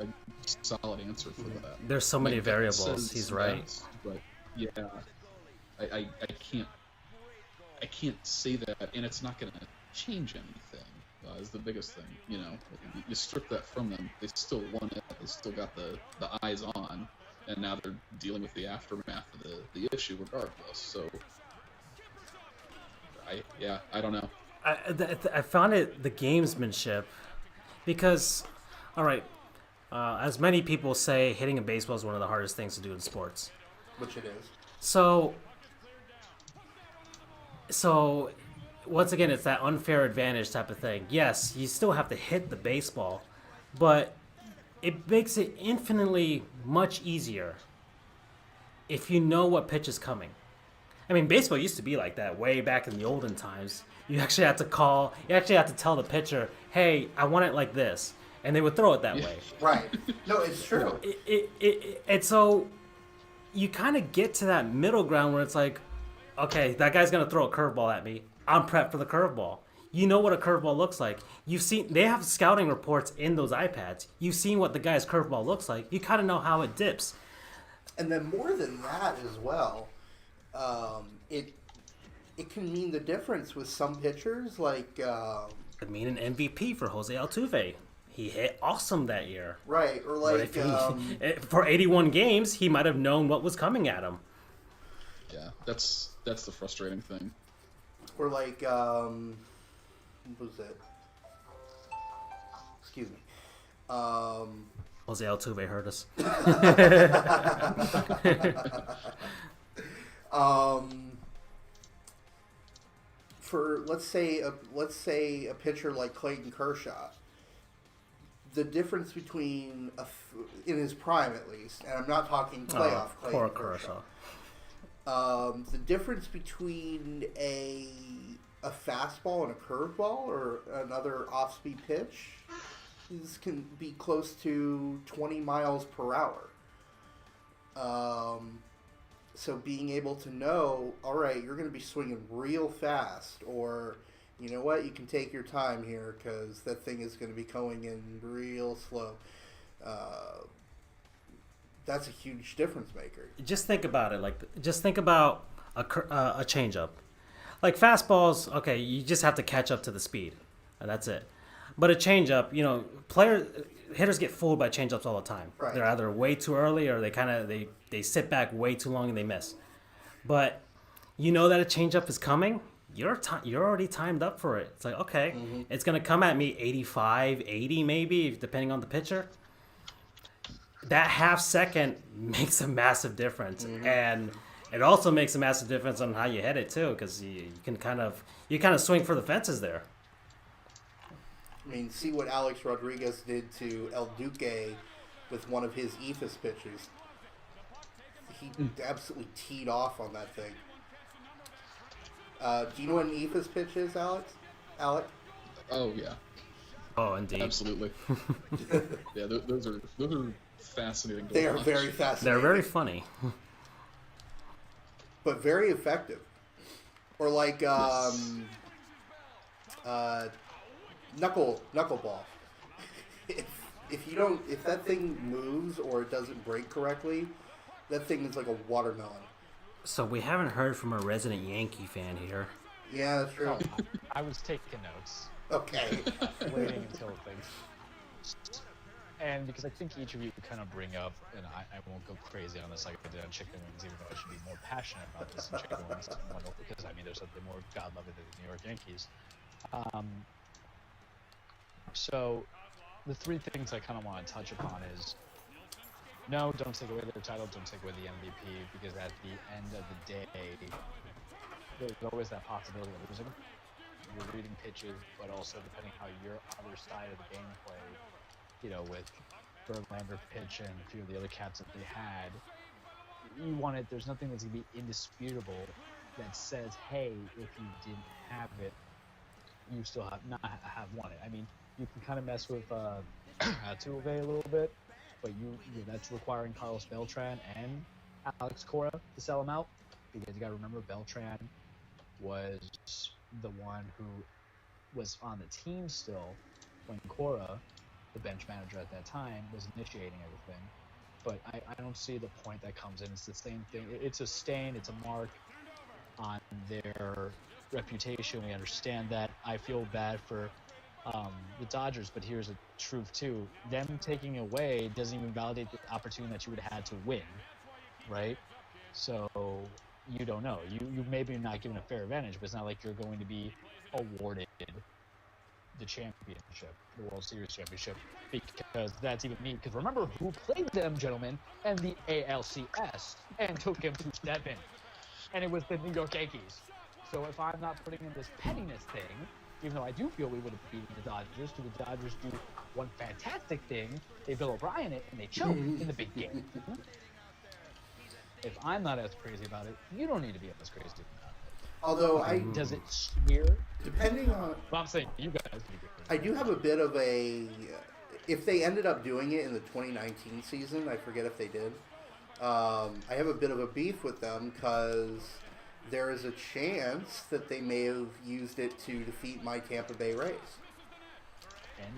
solid answer for that. There's so many variables. He's right. Best, but yeah, I can't say that, and it's not going to change anything. Is the biggest thing. You strip that from them, they still won it. They still got the eyes on, and now they're dealing with the aftermath of the issue regardless. So, I don't know. I found it the gamesmanship because, all right, as many people say, hitting a baseball is one of the hardest things to do in sports. Which it is. So once again, it's that unfair advantage type of thing. Yes, you still have to hit the baseball, but it makes it infinitely much easier if you know what pitch is coming. I mean, baseball used to be like that way back in the olden times. You actually had to tell the pitcher, hey, I want it like this. And they would throw it that way. Right. No, it's true. And so you kind of get to that middle ground where it's like, okay, that guy's going to throw a curveball at me. I'm prepped for the curveball. You know what a curveball looks like. They have scouting reports in those iPads. You've seen what the guy's curveball looks like. You kind of know how it dips. And then more than that as well, it can mean the difference with some pitchers. Like it mean an MVP for Jose Altuve. He hit awesome that year. Right, or like for 81 games, he might have known what was coming at him. Yeah, that's the frustrating thing. Or like, what was it? Excuse me. Jose Altuve hurt us. for let's say a pitcher like Clayton Kershaw, the difference between in his prime at least, and I'm not talking playoff Clayton Poor Kershaw. Kershaw. The difference between a fastball and a curveball or another off-speed pitch can be close to 20 miles per hour. So being able to know, all right, you're going to be swinging real fast, or you know what, you can take your time here because that thing is going to be going in real slow. That's a huge difference maker. Just think about it. Just think about a changeup. Like fastballs, okay, you just have to catch up to the speed, and that's it. But a changeup, hitters get fooled by changeups all the time. Right. They're either way too early or they sit back way too long and they miss. But you know that a changeup is coming. You're already timed up for it. It's like, okay, it's gonna come at me 85, 80 maybe, depending on the pitcher. That half second makes a massive difference, and it also makes a massive difference on how you hit it too, because you kind of swing for the fences there. I mean, see what Alex Rodriguez did to El Duque with one of his ephus pitches. He absolutely teed off on that thing. Do you know what an ephus pitch is, Alex? Alec? Oh yeah, Oh, indeed. absolutely. Yeah, those are fascinating. To They are watch. very fascinating. They're very funny. But very effective. Or like knuckleball. If that thing moves or it doesn't break correctly, that thing is like a watermelon. So we haven't heard from a resident Yankee fan here. Yeah, that's true. I was taking notes, Okay. waiting until things. And because I think each of you kind of bring up, and I won't go crazy on this like I did on chicken wings, even though I should be more passionate about this in chicken wings, because I mean there's something more God-loving than the New York Yankees. So the three things I kind of want to touch upon is, no, don't take away their title, don't take away the MVP, because at the end of the day, there's always that possibility of losing. You're reading pitches, but also depending how your other side of the game played, with Verlander pitch and a few of the other caps that they had, there's nothing that's going to be indisputable that says, hey, if you didn't have it, you still have won it. I mean, you can kind of mess with Altuve a little bit, but that's requiring Carlos Beltran and Alex Cora to sell him out, because you got to remember Beltran was the one who was on the team still when Cora, the bench manager at that time, was initiating everything. But I don't see the point that comes in. It's the same thing. It's a stain. It's a mark on their reputation. We understand that. I feel bad for the Dodgers, but here's the truth too. Them taking away doesn't even validate the opportunity that you would have had to win, right? So you don't know. You maybe not given a fair advantage, but it's not like you're going to be awarded the championship, the World Series championship, because that's even me. Because remember who played them, gentlemen, in the ALCS and took him to 7, and it was the New York Yankees. So if I'm not putting in this pettiness thing, even though I do feel we would have beaten the Dodgers, the Dodgers do one fantastic thing. They Bill O'Brien it, and they choke in the big game. If I'm not as crazy about it, you don't need to be as crazy about it. Although Does it smear? depending on, Well, I'm saying you guys need to be crazy. I do have a bit of a, if they ended up doing it in the 2019 season, I forget if they did. I have a bit of a beef with them because there is a chance that they may have used it to defeat my Tampa Bay Rays. And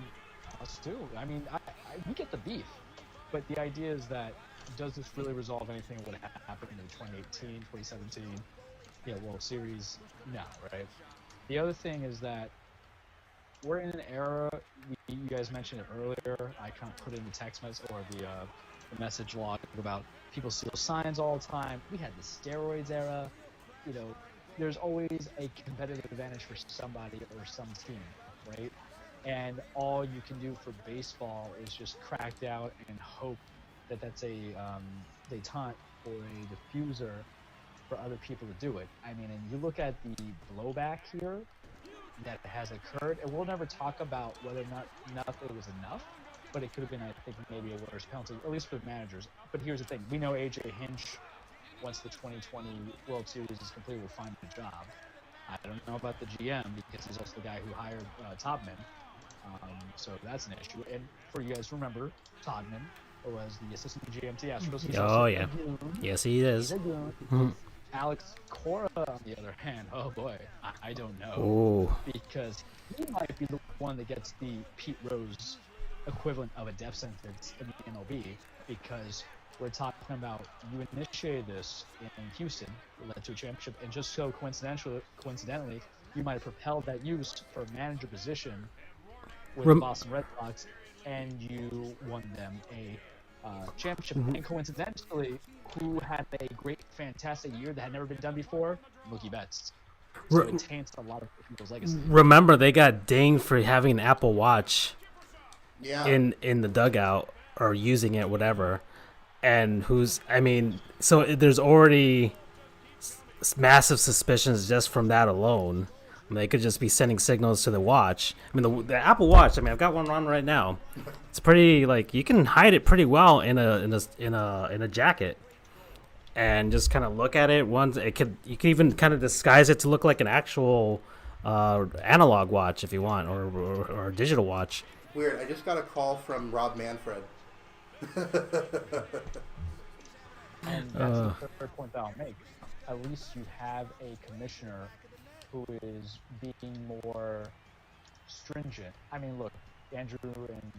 us too. I mean, we get the beef, but the idea is that, does this really resolve anything that would have happened in 2018, 2017, World Series? No, right? The other thing is that we're in an era, you guys mentioned it earlier, I kind of put in the text message or the message log about people steal signs all the time. We had the steroids era. There's always a competitive advantage for somebody or some team, right? And all you can do for baseball is just crack down and hope that that's a detente or a diffuser for other people to do it. I mean, and you look at the blowback here that has occurred, and we'll never talk about whether or not enough it was enough, but it could have been, I think, maybe a worse penalty, at least for the managers. But here's the thing. We know A.J. Hinch, once the 2020 World Series is complete, will find a job. I don't know about the GM because he's also the guy who hired Todman. So that's an issue. And for you guys to remember, Todman was the assistant GM to the Astros. He's Oh, yeah. Yes, he is. Alex Cora, on the other hand, oh boy, I don't know. Ooh. Because he might be the one that gets the Pete Rose equivalent of a death sentence in the MLB, because we're talking about you initiated this in Houston, led to a championship, and just so coincidentally, you might have propelled that use for a manager position with the Boston Red Sox, and you won them a championship. And coincidentally, who had a great, fantastic year that had never been done before? Mookie Betts. So it taints a lot of people's legacy. Remember, they got dinged for having an Apple Watch Yeah. in the dugout or using it, whatever. And so there's already massive suspicions just from that alone. I mean, they could just be sending signals to the watch. I mean, the Apple Watch. I mean, I've got one on right now. It's pretty, like, you can hide it pretty well in a jacket, and just kind of look at it. You can even kind of disguise it to look like an actual analog watch if you want, or a digital watch. Weird. I just got a call from Rob Manfred. And that's the third point that I'll make. At least you have a commissioner who is being more stringent. I mean, look, Andrew and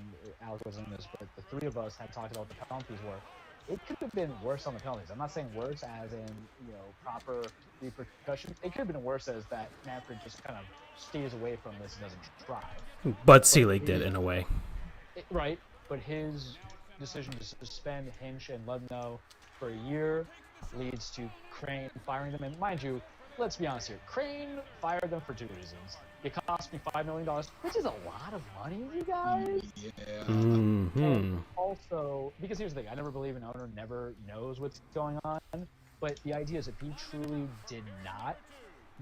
Alex was in this, but the three of us had talked about what the penalties were. It could have been worse on the penalties. I'm not saying worse as in, proper repercussions. It could have been worse as that Manfred just kind of stays away from this and doesn't try. Bud Selig did, in a way. Right, but his decision to suspend Hinch and Ludnow for a year leads to Crane firing them. And mind you, let's be honest here, Crane fired them for two reasons. It cost me $5 million, which is a lot of money, you guys. Yeah. And also, because here's the thing, I never believe an owner never knows what's going on. But the idea is if he truly did not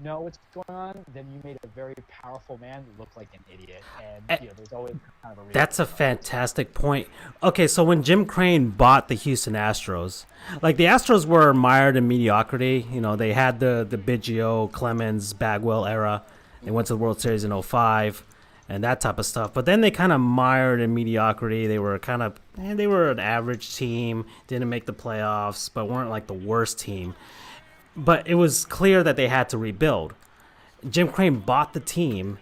know what's going on, then you made a very powerful man look like an idiot. And there's always kind of a reason. That's a fantastic point. Okay, so when Jim Crane bought the Houston Astros, like, the Astros were mired in mediocrity. They had the Biggio, Clemens, Bagwell era. They went to the World Series in 2005 and that type of stuff. But then they kind of mired in mediocrity. They were they were an average team, didn't make the playoffs, but weren't like the worst team. But it was clear that they had to rebuild. Jim Crane bought the team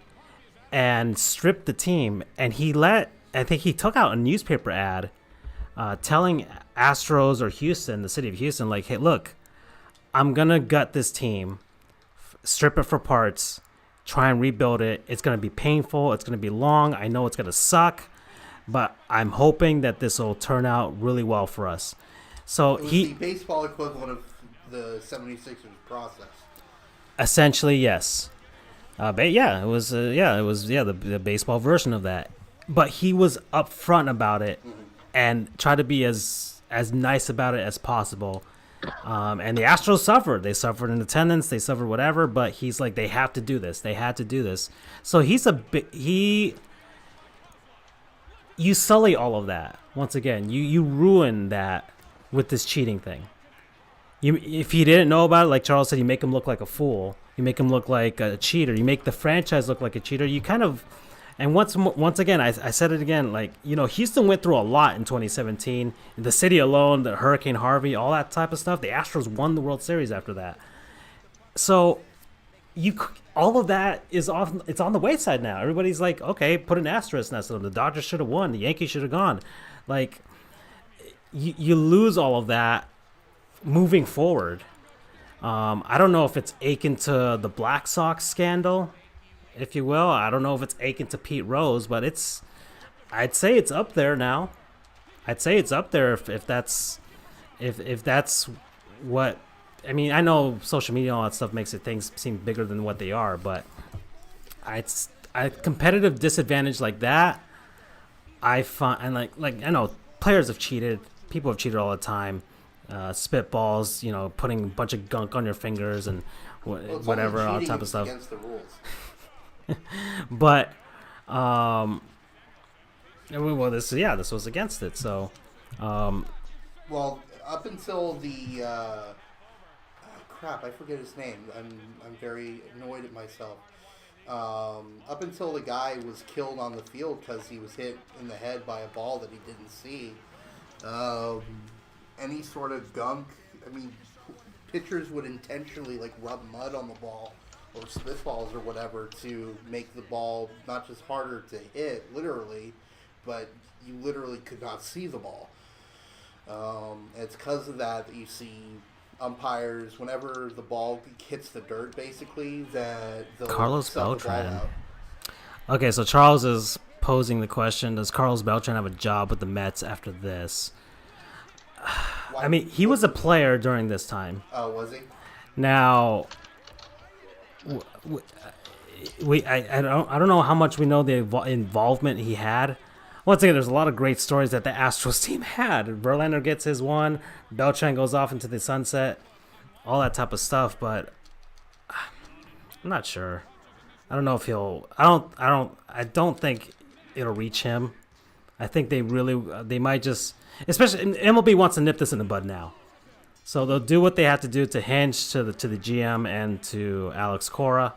and stripped the team, and I think he took out a newspaper ad telling Astros or Houston, the city of Houston, like, hey, look, I'm going to gut this team, strip it for parts, try and rebuild it. It's going to be painful. It's going to be long. I know it's going to suck, but I'm hoping that this will turn out really well for us. So It was the baseball equivalent of the 76ers process. Essentially, yes. But yeah, it was the baseball version of that. But he was upfront about it and tried to be as nice about it as possible. And the Astros suffered. They suffered in attendance. They suffered whatever. But he's like, they have to do this. They had to do this. So you sully all of that. Once again, you ruin that with this cheating thing. If he didn't know about it, like Charles said, you make him look like a fool. You make him look like a cheater. You make the franchise look like a cheater. You kind of, and once again, I said it again, like, Houston went through a lot in 2017. The city alone, the Hurricane Harvey, all that type of stuff. The Astros won the World Series after that. So all of that is off. It's on the wayside now. Everybody's like, okay, put an asterisk next to them. The Dodgers should have won. The Yankees should have gone. Like, you lose all of that moving forward. I don't know if it's akin to the Black Sox scandal, if you will. I don't know if it's akin to Pete Rose, but I'd say it's up there now. I'd say it's up there if that's what. I mean, I know social media and all that stuff makes things seem bigger than what they are, but it's a competitive disadvantage like that. I find, and like I know players have cheated, people have cheated all the time. spitballs, putting a bunch of gunk on your fingers and Well, it's whatever, only all cheating type if of it's stuff. against the rules. But well, this was against it. So Well, up until the crap, I forget his name. I'm very annoyed at myself. Up until the guy was killed on the field because he was hit in the head by a ball that he didn't see. Any sort of gunk. I mean, pitchers would intentionally rub mud on the ball or spitballs or whatever to make the ball not just harder to hit, literally, but you literally could not see the ball. It's because of that you see umpires, whenever the ball hits the dirt, basically, that they'll Carlos sub the ball Beltran. out. Okay, so Charles is posing the question: does Carlos Beltran have a job with the Mets after this? Why- I mean, he was a player during this time. Oh, was he? Now, I don't know how much we know the involvement he had. Once again, there's a lot of great stories that the Astros team had. Verlander gets his one, Beltran goes off into the sunset, all that type of stuff. But I'm not sure. I don't know if he'll. I don't think it'll reach him. I think they might just. Especially MLB wants to nip this in the bud now, so they'll do what they have to do to hinge to the GM and to Alex Cora,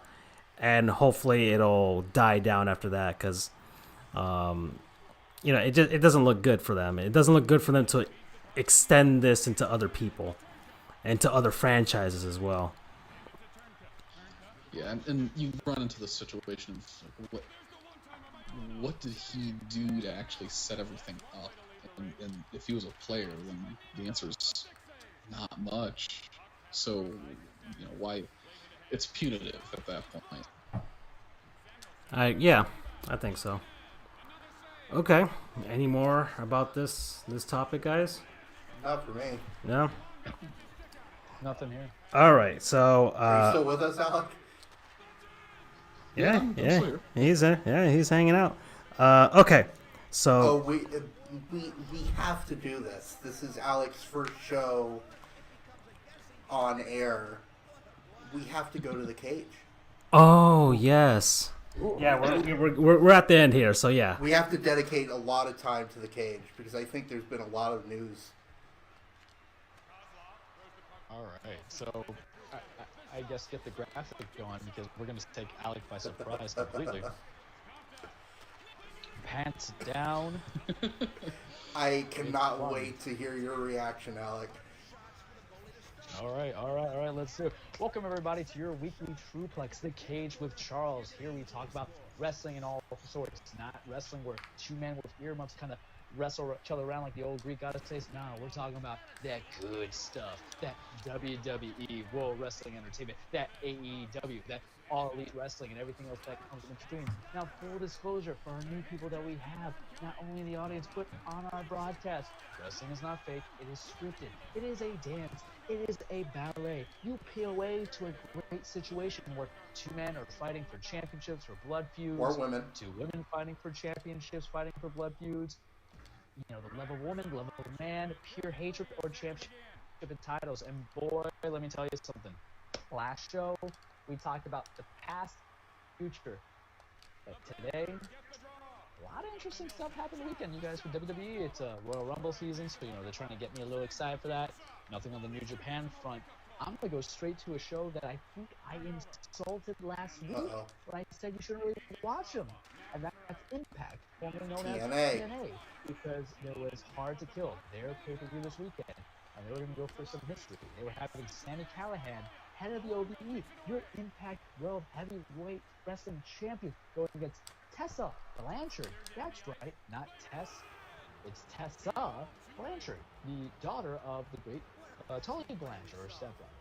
and hopefully it'll die down after that because, it doesn't look good for them. It doesn't look good for them to extend this into other people, and to other franchises as well. Yeah, and you run into the situation of what did he do to actually set everything up? And if he was a player, then the answer is not much. So, why? It's punitive at that point. I think so. Okay. Any more about this topic, guys? Not for me. No. Nothing here. All right. So. Are you still with us, Alec? Yeah. I'm still here. He's hanging out. Okay. So. Oh, we have to do this. This is Alec's first show on air. We have to go to the cage. Oh yes. Yeah, we're at the end here. So yeah. We have to dedicate a lot of time to the cage because I think there's been a lot of news. All right, so I guess get the graphic going because we're going to take Alec by surprise completely. Pants down. I cannot wait to hear your reaction, Alec. All right, let's do it. Welcome, everybody, to your weekly TruePlex, The Cage with Charles. Here we talk about wrestling in all sorts, not wrestling where two men with earmuffs kind of wrestle each other around like the old Greek goddesses. No, we're talking about that good stuff, that WWE, World Wrestling Entertainment, that AEW, that All Elite Wrestling, and everything else that comes in between. Now, full disclosure for our new people that we have, not only in the audience, but on our broadcast, wrestling is not fake, it is scripted, it is a dance, it is a ballet. You POA to a great situation where two men are fighting for championships, for blood feuds, Or women. two women fighting for championships, fighting for blood feuds. The love of woman, love of man, pure hatred, or championship and titles. And boy, let me tell you something. Last show, we talked about the past, future. But today, a lot of interesting stuff happened the weekend. You guys, for WWE, it's a Royal Rumble season, so they're trying to get me a little excited for that. Nothing on the New Japan front. I'm gonna go straight to a show that I think I insulted last week when I said you shouldn't really watch them, and that's Impact, formerly known as TNA, because there was Hard to Kill, their pay-per-view this weekend, and they were gonna go for some history. They were having Sami Callihan, head of the OVE, your Impact World Heavyweight Wrestling Champion, going against Tessa Blanchard. That's right, not Tess. It's Tessa Blanchard, the daughter of the great Tully Blanchard, or stepbrother.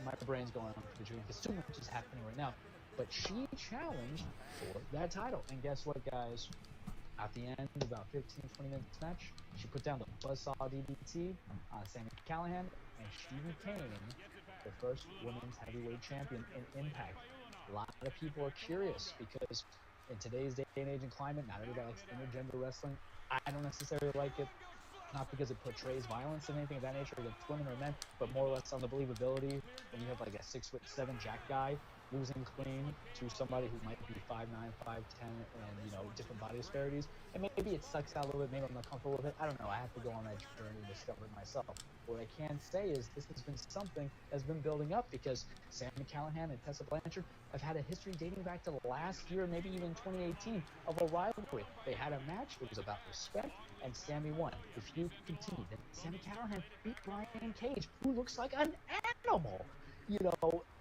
My brain's going on between because too much is happening right now. But she challenged for that title. And guess what, guys? At the end, about 15-20 minutes match, she put down the Buzzsaw DDT on Sami Callihan, and she became the first women's heavyweight champion in Impact. A lot of people are curious because in today's day and age and climate, not everybody likes intergender wrestling. I don't necessarily like it. not because it portrays violence and anything of that nature against women or men, but more or less on the believability when you have like a 6'7" jack guy losing clean to somebody who might be 5'9", 5'10", and different body disparities. And maybe it sucks out a little bit. Maybe I'm not comfortable with it. I don't know. I have to go on that journey and discover it myself. What I can say is this has been something that's been building up because Sami Callihan and Tessa Blanchard have had a history dating back to last year, maybe even 2018, of a rivalry. They had a match. It was about respect, and Sami won. If you continue, then Sami Callihan beat Brian Cage, who looks like an animal,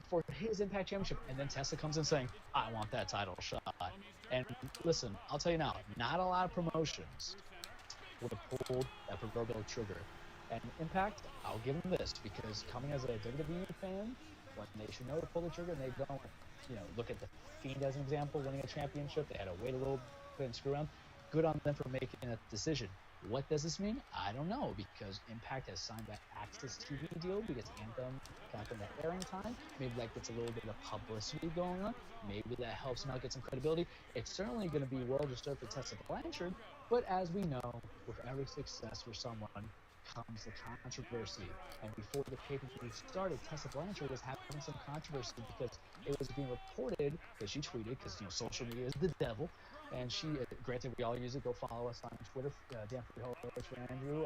for his Impact Championship. And then Tessa comes in saying, I want that title shot. And listen, I'll tell you now, not a lot of promotions would have pulled that proverbial trigger. And Impact, I'll give them this, because coming as a WWE fan, when they should know to pull the trigger, and they don't, look at the Fiend as an example, winning a championship, they had to wait a little bit and screw around. Good on them for making a decision. What does this mean? I don't know, because Impact has signed that Access TV deal because Anthem got them that airing time. Maybe that gets a little bit of publicity going on. Maybe that helps them out get some credibility. It's certainly going to be well-deserved for Tessa Blanchard, but as we know, with every success for someone comes the controversy. And before the pay-per-view started, Tessa Blanchard was having some controversy because it was being reported, because she tweeted, because social media is the devil, and she, granted, we all use it. Go follow us on Twitter. Dan Freehold, for Andrew,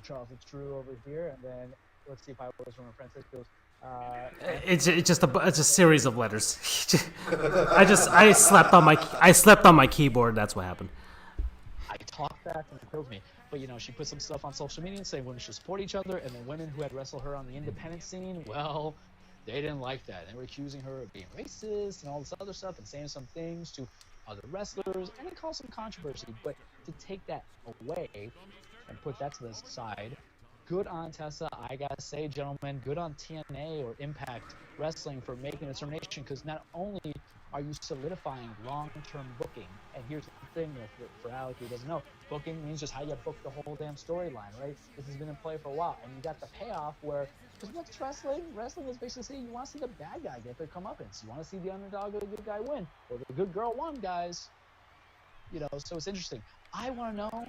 Charles and Drew over here, and then let's see if I was from Francis goes. It's just a series of letters. I slept on my keyboard. That's what happened. I talk fast and it kills me. But she put some stuff on social media saying women should support each other, and then women who had wrestled her on the independent scene, well, they didn't like that. They were accusing her of being racist and all this other stuff, and saying some things to other wrestlers, and it caused some controversy. But to take that away and put that to the side, good on Tessa. I gotta say, gentlemen, good on TNA or Impact Wrestling for making a determination, because not only are you solidifying long-term booking, and here's the thing for Alec who doesn't know, booking means just how you book the whole damn storyline, right? This has been in play for a while, and you got the payoff where, because what's wrestling? Wrestling is basically saying you want to see the bad guy get their comeuppance. You want to see the underdog or the good guy win, or the good girl won, guys. So it's interesting. I want to know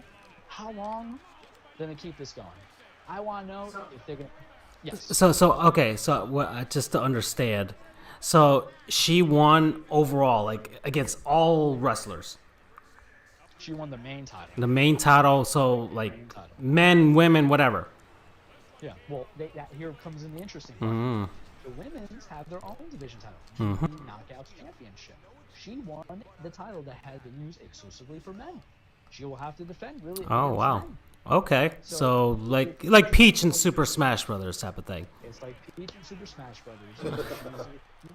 how long they're going to keep this going. I want to know if they're going to... Yes. So just to understand, so she won overall, like against all wrestlers. She won the main title. The main title, so like men, women, whatever. Yeah. Well, here comes in the interesting part. Mm-hmm. The women's have their own division title, the Knockouts Championship. She won the title that had been used exclusively for men. She will have to defend really. Oh wow. Men. Okay, so like Peach and Super Smash Brothers type of thing. It's like Peach and Super Smash Brothers.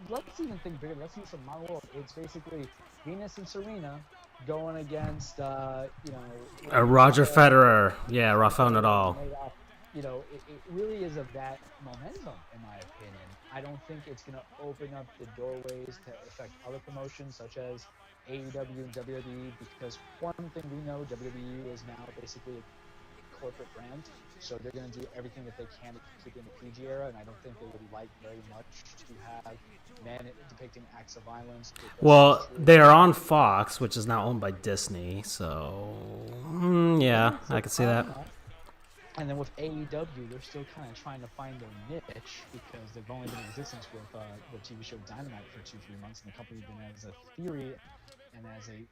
Let's even think bigger. Let's use some model world. It's basically Venus and Serena going against, Roger Federer. Yeah, Rafael Nadal. It really is of that momentum, in my opinion. I don't think it's going to open up the doorways to affect other promotions such as AEW and WWE, because one thing we know, WWE is now basically a corporate brand, so they're going to do everything that they can to keep in the PG era, and I don't think they would like very much to have men depicting acts of violence. Well, they are on Fox, which is now owned by Disney, so yeah, I can see that. And then with AEW, they're still kind of trying to find their niche, because they've only been in existence with the TV show Dynamite for 2-3 months, and the company's been as a theory and as a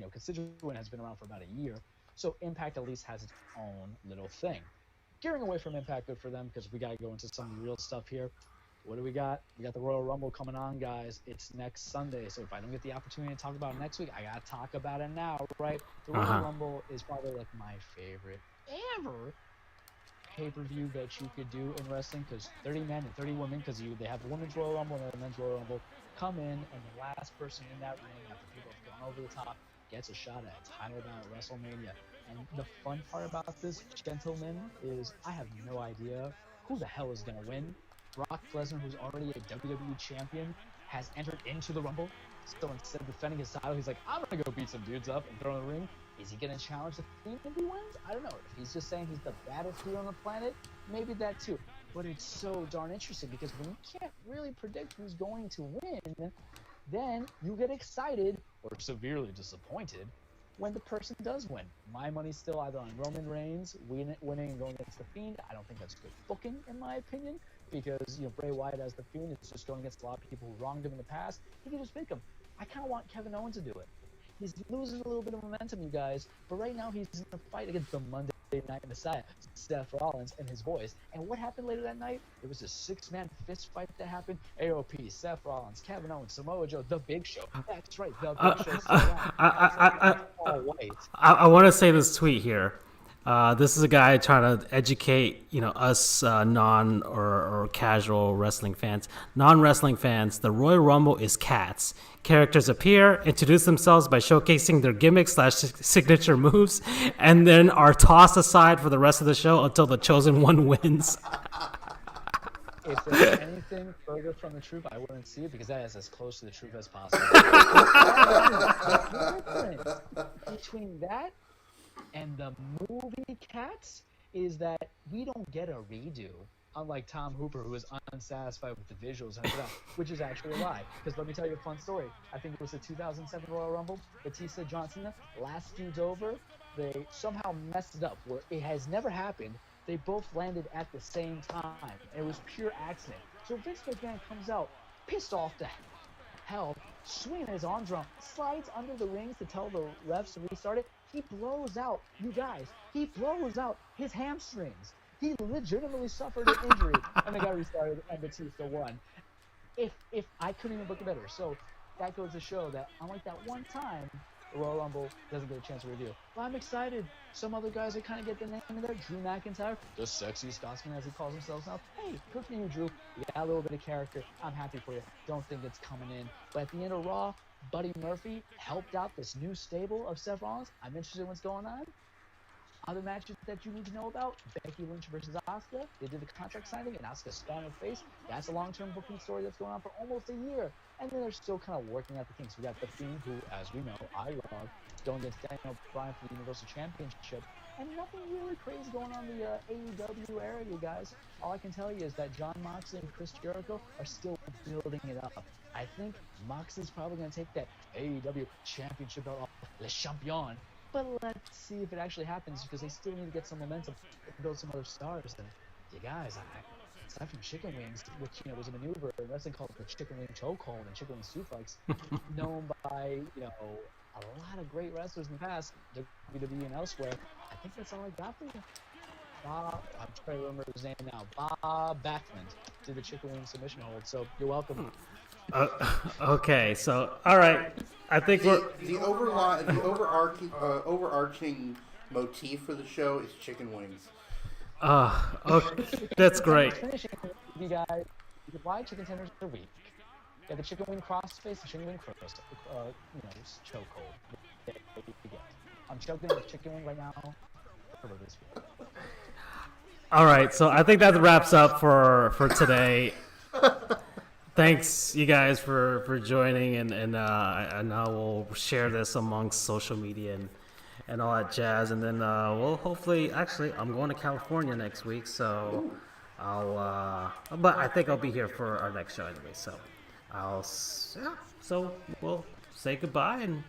constituent has been around for about a year. So Impact at least has its own little thing. Gearing away from Impact, good for them, because we got to go into some of the real stuff here. What do we got? We got the Royal Rumble coming on, guys. It's next Sunday, so if I don't get the opportunity to talk about it next week, I got to talk about it now, right? The Royal Rumble is probably like my favorite ever pay-per-view that you could do in wrestling, because 30 men and 30 women, because they have the Women's Royal Rumble and the Men's Royal Rumble, come in, and the last person in that ring, after people have gone over the top, gets a shot at a title bout at WrestleMania. And the fun part about this, gentlemen, is I have no idea who the hell is going to win. Brock Lesnar, who's already a WWE champion, has entered into the Rumble. So instead of defending his title, he's like, I'm going to go beat some dudes up and throw in the ring. Is he going to challenge the Fiend if he wins? I don't know. If he's just saying he's the baddest dude on the planet, maybe that too. But it's so darn interesting, because when you can't really predict who's going to win, then you get excited or severely disappointed when the person does win. My money's still either on Roman Reigns winning and going against The Fiend. I don't think that's good booking, in my opinion, because Bray Wyatt as The Fiend is just going against a lot of people who wronged him in the past. He can just pick him. I kind of want Kevin Owens to do it. He's losing a little bit of momentum, you guys, but right now he's in a fight against the Monday Night Messiah, Seth Rollins, and his boys. And what happened later that night? It was a 6-man fist fight that happened. AOP, Seth Rollins, Kevin Owens, Samoa Joe, The Big Show. That's right, The Big Show. I want to say this tweet here. This is a guy trying to educate, us non or casual wrestling fans. Non-wrestling fans, the Royal Rumble is cats. Characters appear, introduce themselves by showcasing their gimmicks/signature moves, and then are tossed aside for the rest of the show until the chosen one wins. If there's anything further from the truth, I wouldn't see it because that is as close to the truth as possible. The difference between that and the movie Cats is that we don't get a redo, unlike Tom Hooper, who is unsatisfied with the visuals, which is actually a lie. Because let me tell you a fun story. I think it was the 2007 Royal Rumble. Batista, John Cena, last dudes over, they somehow messed it up where it has never happened. They both landed at the same time. It was pure accident. So Vince McMahon comes out pissed off to hell, swinging his arms around, slides under the rings to tell the refs to restart it. He blows out, you guys, he blows out his hamstrings. He legitimately suffered an injury, and they got restarted, and Batista won. If I couldn't even book it better. So that goes to show that unlike that one time, the Royal Rumble doesn't get a chance to review. But I'm excited. Some other guys that kind of get the name in there. Drew McIntyre, the sexy Scotsman as he calls himself now. Hey, good for you, Drew. You got a little bit of character. I'm happy for you. Don't think it's coming in. But at the end of Raw, Buddy Murphy helped out this new stable of Seth Rollins. I'm interested in what's going on. Other matches that you need to know about, Becky Lynch versus Asuka. They did the contract signing, and Asuka spun her face. That's a long-term booking story that's going on for almost a year. And then they're still kind of working out the kinks. We got The Fiend, who, as we know, I love, going against Daniel Bryan for the Universal Championship. And nothing really crazy going on in the AEW area, you guys. All I can tell you is that Jon Moxley and Chris Jericho are still building it up. I think Moxley's probably going to take that AEW Championship belt off Le Champion. But let's see if it actually happens because they still need to get some momentum and build some other stars. And you guys, aside from chicken wings, which was a maneuver in wrestling called the chicken wing chokehold and chicken wing suplex, known by a lot of great wrestlers in the past, WWE and elsewhere. I think that's all I got for you. I'm trying to remember his name now. Bob Backlund did the chicken wing submission hold. So you're welcome. Okay, so all right, I think the overarching motif for the show is chicken wings. Okay, that's great. You guys, why chicken tenders are weak? Yeah, the chicken wing cross face, the chicken wing cross, chokehold. I'm choking with chicken wing right now. All right, so I think that wraps up for today. Thanks, you guys, for joining, and now we'll share this amongst social media and all that jazz, and then we'll hopefully. Actually, I'm going to California next week, so but I think I'll be here for our next show anyway. So we'll say goodbye and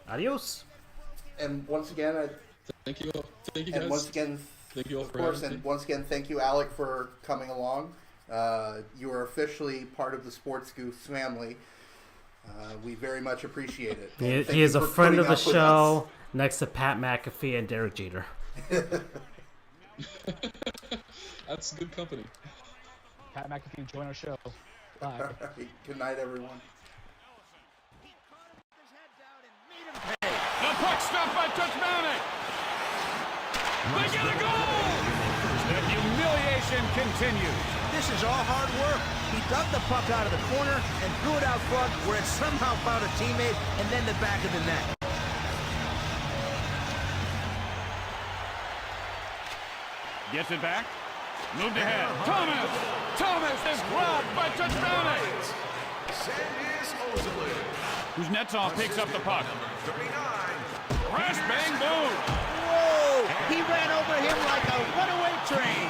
adios. And once again, thank you guys. And once again, thank you all of for course, having and me. once again, thank you, Alec, for coming along. You are officially part of the Sports Goofs family. We very much appreciate it. He is a friend of the show, next to Pat McAfee and Derek Jeter. That's good company. Pat McAfee, join our show. Bye. All right. Good night, everyone. The puck stopped by Touchmanic. They get a goal! The humiliation continues. This is all hard work. He dug the puck out of the corner and threw it out front where it somehow found a teammate and then the back of the net. Gets it back. Moved ahead. Thomas is robbed by Touchmanic. Whose nets off picks up the puck. Crash, bang, boom. Whoa! He ran over him like a runaway train.